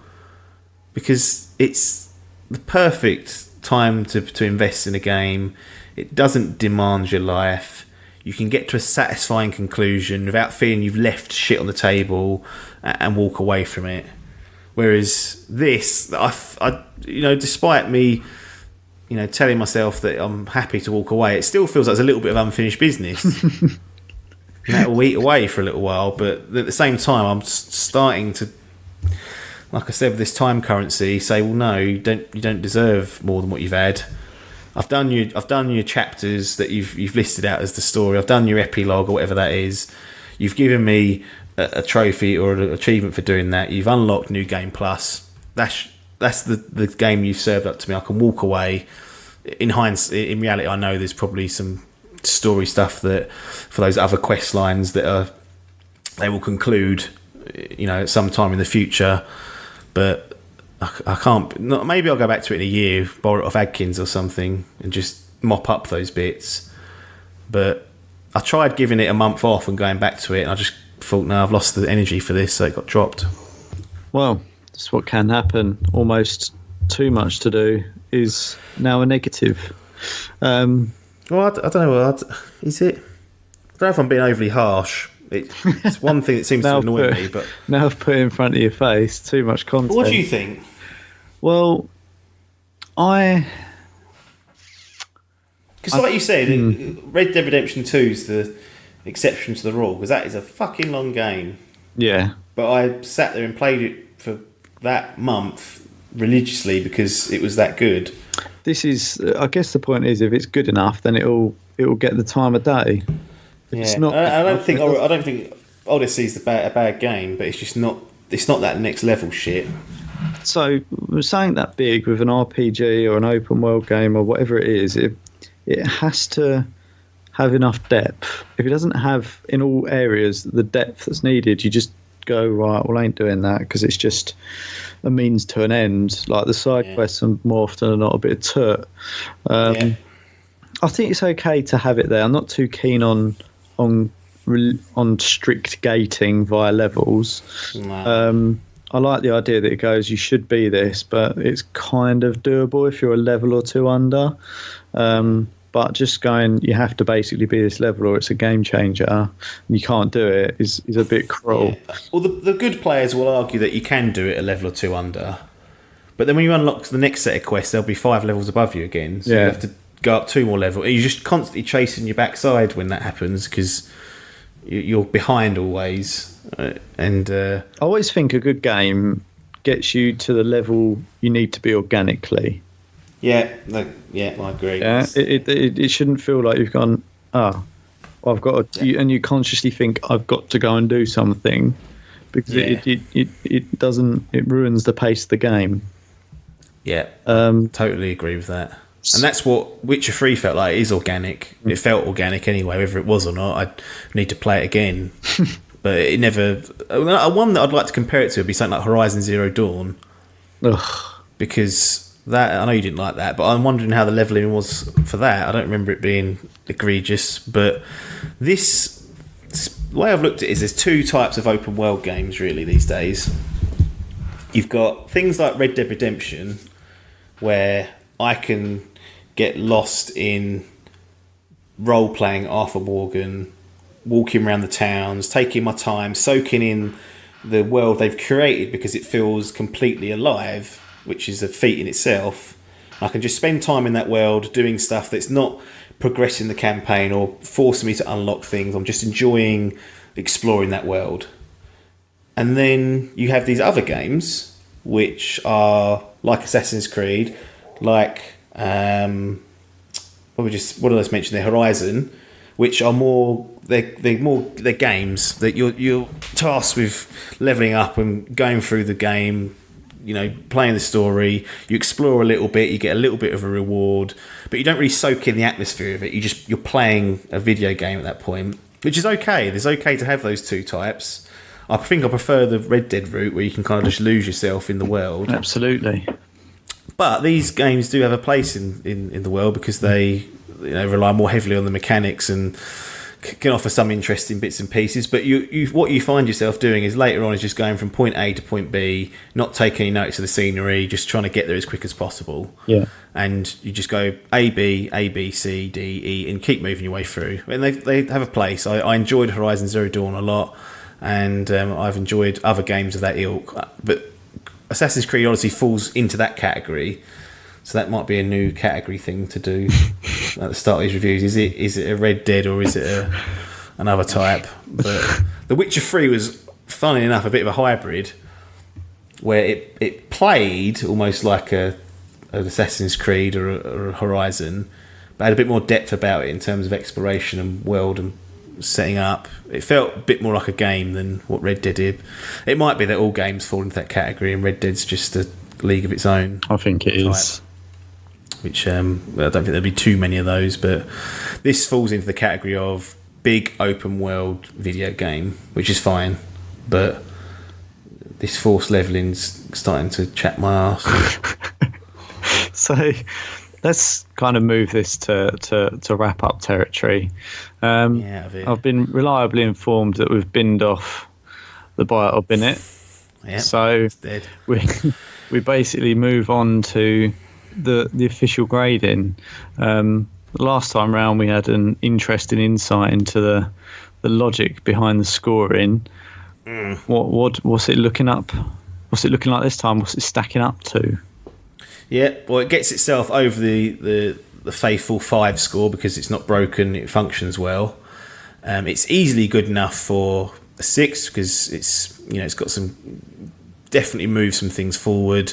because it's the perfect time to invest in a game. It doesn't demand your life. You can get to a satisfying conclusion without feeling you've left shit on the table and walk away from it. Whereas this, I despite me, telling myself that I'm happy to walk away, it still feels like there's a little bit of unfinished business. And that will eat away for a little while, but at the same time, I'm starting to, like I said, with this time currency, say, well, no, you don't deserve more than what you've had. I've done your chapters that you've listed out as the story. I've done your epilogue or whatever that is. You've given me a trophy or an achievement for doing that. You've unlocked New Game Plus. That's the game you've served up to me. I can walk away. In reality, I know there's probably some story stuff that for those other quest lines that they will conclude, at some time in the future. But I can't. Maybe I'll go back to it in a year, borrow it off Adkins or something, and just mop up those bits. But I tried giving it a month off and going back to it, and I just thought, no, I've lost the energy for this, so it got dropped. Well, that's what can happen. Almost too much to do is now a negative. Well, I don't know. Is it? I don't know if I'm being overly harsh. It's one thing that seems to annoy me, but now I've put it in front of your face. Too much content. What do you think? Well, because like you said, Red Dead Redemption 2 is the exception to the rule because that is a fucking long game. Yeah, but I sat there and played it for that month religiously because it was that good. This is, I guess, the point is, if it's good enough, then it'll get the time of day. Yeah, it's not. I don't think Odyssey's a bad game, but it's just not. It's not that next level shit. So, we're saying that big with an RPG or an open world game or whatever it is, it has to have enough depth. If it doesn't have in all areas the depth that's needed, you just go, right, well, I ain't doing that because it's just a means to an end. Like the side quests are more often than not a bit of toot. I think it's okay to have it there. I'm not too keen on strict gating via levels. No. I like the idea that it goes, you should be this, but it's kind of doable if you're a level or two under. But just going, you have to basically be this level or it's a game changer, and you can't do it is a bit cruel. Yeah. Well, the good players will argue that you can do it a level or two under, but then when you unlock the next set of quests, there'll be 5 levels above you again. So you have to go up 2 more levels. You're just constantly chasing your backside when that happens because you're behind always. I always think a good game gets you to the level you need to be organically. Yeah, I agree. Yeah, it shouldn't feel like you've gone, I've got to, and you consciously think, I've got to go and do something. because Yeah. it doesn't, it ruins the pace of the game. Yeah, totally agree with that. And that's what Witcher 3 felt like. It is organic. It felt organic anyway, whether it was or not. I'd need to play it again. But it never... One that I'd like to compare it to would be something like Horizon Zero Dawn. Ugh. Because that... I know you didn't like that, but I'm wondering how the levelling was for that. I don't remember it being egregious. But this... The way I've looked at it is there's two types of open world games, really, these days. You've got things like Red Dead Redemption, where I can get lost in role-playing Arthur Morgan, walking around the towns, taking my time, soaking in the world they've created because it feels completely alive, which is a feat in itself. I can just spend time in that world doing stuff that's not progressing the campaign or forcing me to unlock things. I'm just enjoying exploring that world. And then you have these other games, which are like Assassin's Creed, like what did I just mention there? Horizon, which are more they're games that you're tasked with leveling up and going through the game, playing the story. You explore a little bit, you get a little bit of a reward, but you don't really soak in the atmosphere of it. You're playing a video game at that point, which is okay. It's okay to have those two types. I think I prefer the Red Dead route where you can kind of just lose yourself in the world. Absolutely. But these games do have a place in the world because they rely more heavily on the mechanics and can offer some interesting bits and pieces. But what you find yourself doing is later on is just going from point A to point B, not taking any notice of the scenery, just trying to get there as quick as possible. Yeah. And you just go A, B, C, D, E, and keep moving your way through. And they have a place. I enjoyed Horizon Zero Dawn a lot, and I've enjoyed other games of that ilk. But Assassin's Creed Odyssey falls into that category, so that might be a new category thing to do at the start of these reviews. Is it a Red Dead or is it another type? But The Witcher 3 was, funnily enough, a bit of a hybrid, where it played almost like an Assassin's Creed or a Horizon, but had a bit more depth about it in terms of exploration and world and setting up. It felt a bit more like a game than what Red Dead did. It might be that all games fall into that category and Red Dead's just a league of its own. I think it is. Which I don't think there'll be too many of those, but this falls into the category of big open world video game, which is fine. But this forced leveling's starting to chat my arse. So let's kind of move this to wrap up territory. I've been reliably informed that we've binned off the buy it or bin it. Yep, so it's dead. we basically move on to the official grading. Last time round we had an interesting insight into the logic behind the scoring. What's it looking up? What's it looking like this time? What's it stacking up to? Yeah, well, it gets itself over the faithful 5 score because it's not broken, it functions well. It's easily good enough for a 6 because it's got some, definitely moves some things forward.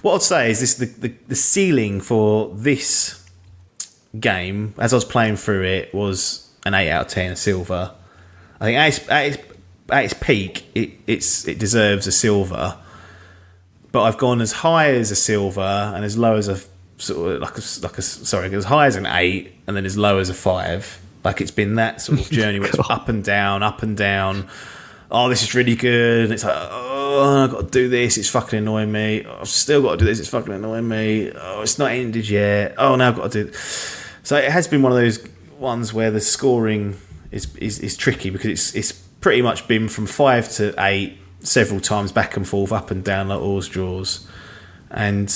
What I'd say is the ceiling for this game, as I was playing through it, was an 8 out of 10, a silver. I think at its peak, it deserves a silver. But I've gone as high as a silver and as low as as high as an 8 and then as low as a 5. Like it's been that sort of journey where it's up and down, up and down. Oh, this is really good. And it's like, oh, I've got to do this. It's fucking annoying me. Oh, I've still got to do this. It's fucking annoying me. Oh, it's not ended yet. Oh, now I've got to do this. So it has been one of those ones where the scoring is tricky because it's pretty much been from 5 to 8 several times, back and forth, up and down like oars draws. And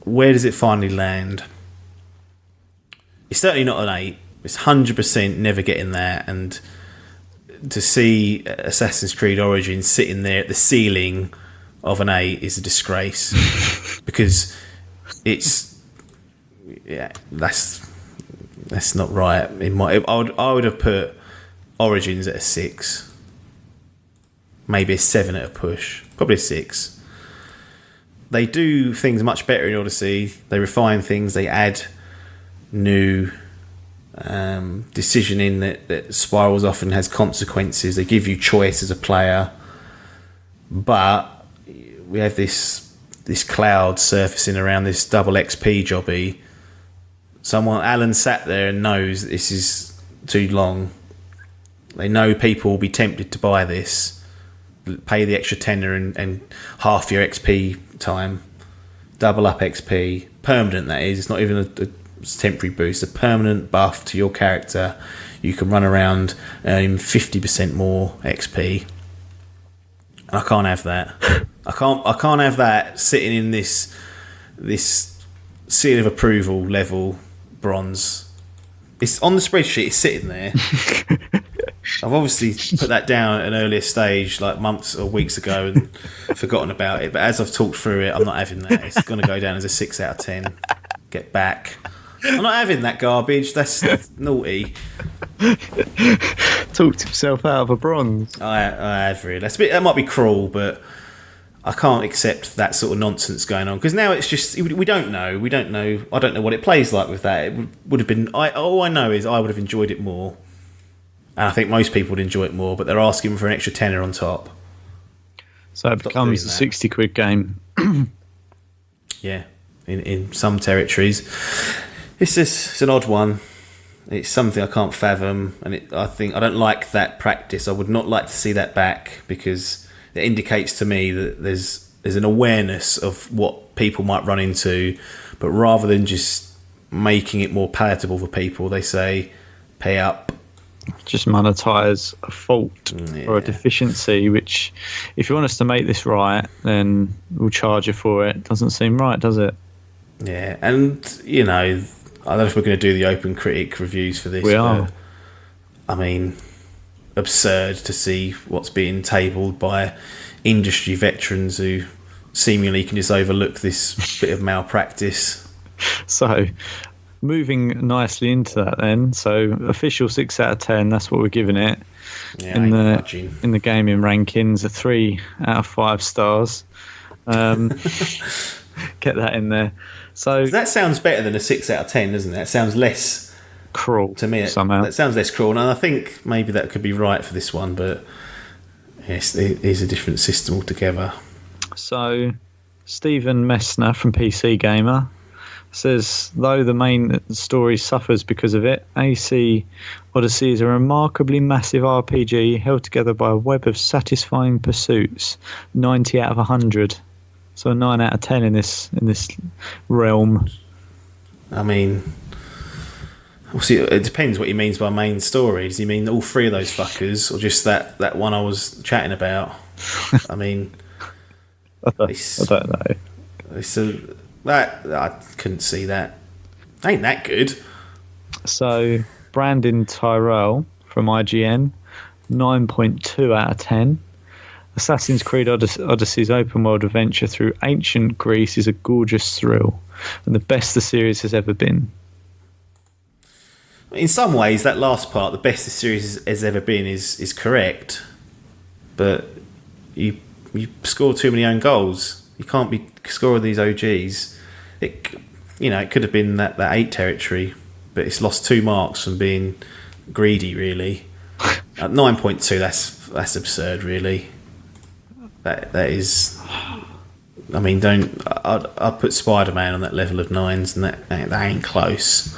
where does it finally land? It's certainly not an 8. It's 100% never getting there. And to see Assassin's Creed Origins sitting there at the ceiling of an 8 is a disgrace. Because that's not right. I would have put Origins at a 6. Maybe a 7 at a push. Probably a 6. They do things much better in Odyssey. They refine things. They add new decisioning that spirals off and has consequences. They give you choice as a player. but we have this cloud surfacing around this double XP jobby. Alan sat there and knows this is too long. They know people will be tempted to buy this, pay the extra tenner and half your XP time, double up XP, permanent that is. It's not even a temporary boost, a permanent buff to your character. You can run around earning 50% more XP. And I can't have that. I can't have that sitting in this seal of approval level bronze. It's on the spreadsheet. It's sitting there. I've obviously put that down at an earlier stage, like months or weeks ago, and forgotten about it. But as I've talked through it, I'm not having that. It's going to go down as a 6 out of 10. Get back. I'm not having that garbage. That's naughty. Talked himself out of a bronze. I have really. That might be cruel, but I can't accept that sort of nonsense going on, because now it's just we don't know. I don't know what it plays like with that. It would have been. All I know is I would have enjoyed it more, and I think most people would enjoy it more. But they're asking for an extra tenner on top. So it becomes a 60 quid game. Yeah, in some territories, it's an odd one. It's something I can't fathom, and I think I don't like that practice. I would not like to see that back, because it indicates to me that there's an awareness of what people might run into, but rather than just making it more palatable for people, they say pay up. Just monetize a fault or a deficiency, which, if you want us to make this right, then we'll charge you for it. Doesn't seem right, does it? Yeah, and I don't know if we're going to do the open critic reviews for this. We are. I mean, absurd to see what's being tabled by industry veterans who seemingly can just overlook this bit of malpractice. So, moving nicely into that then. So, official 6 out of 10, that's what we're giving it. Yeah, in the gaming rankings, a 3 out of 5 stars. Get that in there. So that sounds better than a 6 out of 10, doesn't it? That sounds less cruel to me. Somehow that sounds less cruel, and I think maybe that could be right for this one. But yes, it is a different system altogether. So Stephen Messner from PC Gamer says, though the main story suffers because of it, AC Odyssey is a remarkably massive RPG held together by a web of satisfying pursuits. 90 out of 100. So a 9 out of 10 in this realm. I mean, see, it depends what he means by main story. Does he mean all 3 of those fuckers, or just that one I was chatting about? I mean, I don't know. I couldn't see that. Ain't that good. So Brandon Tyrell from IGN, 9.2 out of 10. Assassin's Creed Odyssey's open-world adventure through ancient Greece is a gorgeous thrill, and the best the series has ever been. In some ways, that last part, the best the series has ever been, is correct. But you score too many own goals. You can't be scoring these OGs. It could have been that 8 territory, but it's lost 2 marks from being greedy, really. At 9.2, that's absurd, really. That is. I mean, I'd put Spider-Man on that level of 9s, and that ain't close.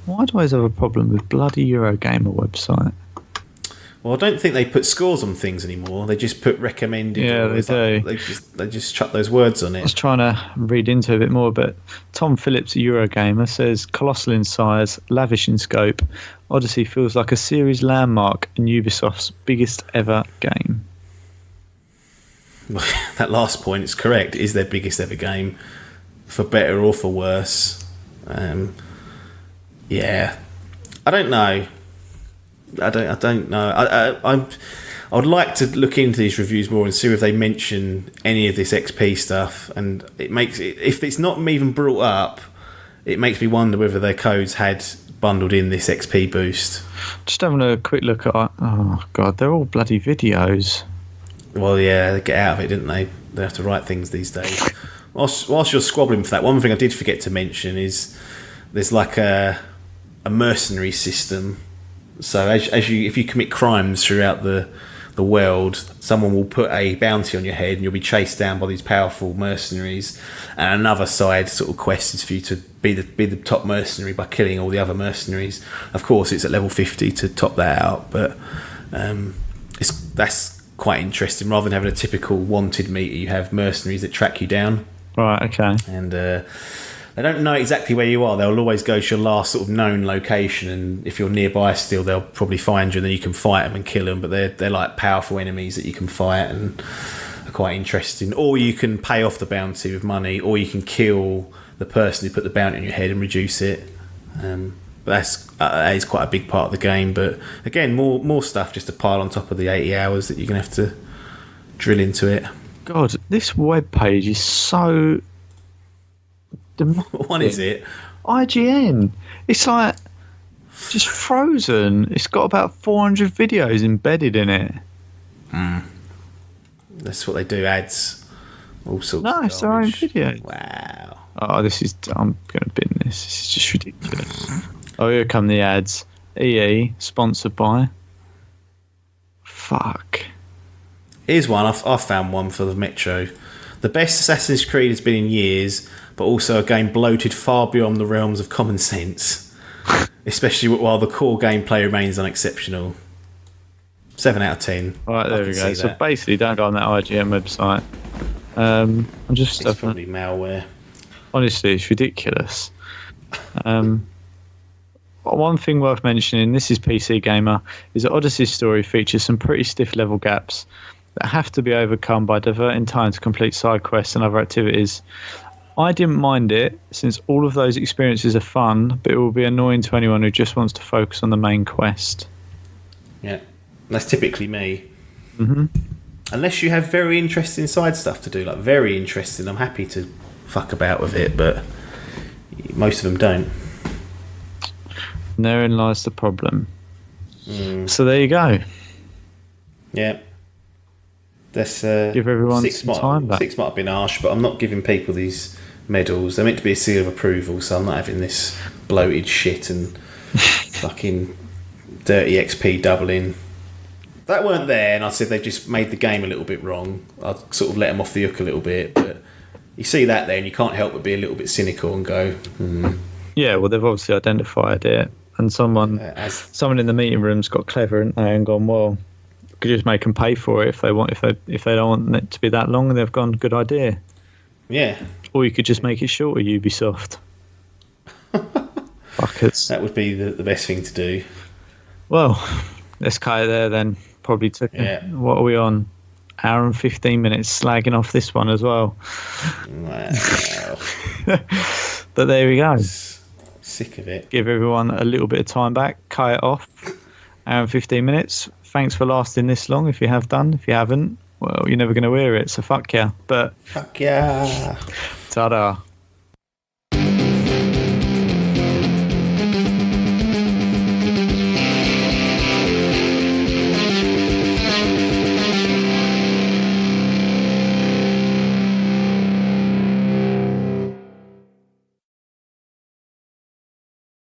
Why do I always have a problem with bloody Eurogamer website? Well, I don't think they put scores on things anymore. They just put recommended. Yeah, they do. They just chuck those words on it. I was trying to read into it a bit more, but Tom Phillips at Eurogamer says, colossal in size, lavish in scope, Odyssey feels like a series landmark and Ubisoft's biggest ever game. That last point is correct. It is their biggest ever game, for better or for worse. Yeah, I don't know. I don't know. I would like to look into these reviews more and see if they mention any of this XP stuff. And if it's not even brought up, it makes me wonder whether their codes had bundled in this XP boost. Just having a quick look at. Oh god, they're all bloody videos. Well, yeah, they get out of it, didn't they? They have to write things these days. Whilst you're squabbling for that, one thing I did forget to mention is there's like a mercenary system. So if you commit crimes throughout the the world, someone will put a bounty on your head and you'll be chased down by these powerful mercenaries, and another side sort of quest is for you to be the top mercenary by killing all the other mercenaries. Of course, it's at level 50 to top that out, but that's quite interesting. Rather than having a typical wanted meter, you have mercenaries that track you down. Right, okay. And they don't know exactly where you are. They'll always go to your last sort of known location, and if you're nearby still, they'll probably find you, and then you can fight them and kill them. But they're like powerful enemies that you can fight and are quite interesting. Or you can pay off the bounty with money, or you can kill the person who put the bounty on your head and reduce it. But that is quite a big part of the game. But again, more stuff just to pile on top of the 80 hours that you're going to have to drill into it. God, this web page is so... What one is it? IGN. It's like just frozen. It's got about 400 videos embedded in it. That's what they do, ads. All sorts of it's their own garbage. videos. Wow. Oh, this is... I'm going to bin this. This is just ridiculous. Oh, here come the ads. EE, sponsored by... Fuck. Here's one. I found one for the Metro. The best Assassin's Creed has been in years, but also a game bloated far beyond the realms of common sense, especially while the core gameplay remains unexceptional. 7 out of 10. Right, there we go. So basically, don't go on that IGN website. I'm just... It's probably malware. Honestly, it's ridiculous. One thing worth mentioning, this is PC Gamer, is that Odyssey's story features some pretty stiff level gaps that have to be overcome by diverting time to complete side quests and other activities. I didn't mind it, since all of those experiences are fun, but it will be annoying to anyone who just wants to focus on the main quest. Yeah, that's typically me. Mm-hmm. Unless you have very interesting side stuff to do, like very interesting, I'm happy to fuck about with it, but most of them don't. And therein lies the problem. So there you go. Yeah. That's give everyone some time back. 6 might have been harsh, but I'm not giving people these medals. They're meant to be a seal of approval, so I'm not having this bloated shit and fucking dirty XP doubling. If that weren't there, and I said they just made the game a little bit wrong, I'd sort of let them off the hook a little bit. But you see that there, and you can't help but be a little bit cynical and go, Yeah, well, they've obviously identified it, and someone in the meeting room's got clever, and they and gone, well, could just make them pay for it if they want. If they don't want it to be that long, and they've gone, good idea. Yeah. Or you could just make it shorter, Ubisoft. Fuckers. That would be the best thing to do. Well, let's cut it there then. Probably took. What are we on? Hour and 15 minutes slagging off this one as well. Wow. But there we go. Sick of it. Give everyone a little bit of time back. Cut it off. Hour and 15 minutes. Thanks for lasting this long if you have done. If you haven't, well, you're never going to hear it, so fuck yeah. But fuck yeah. Ta-da.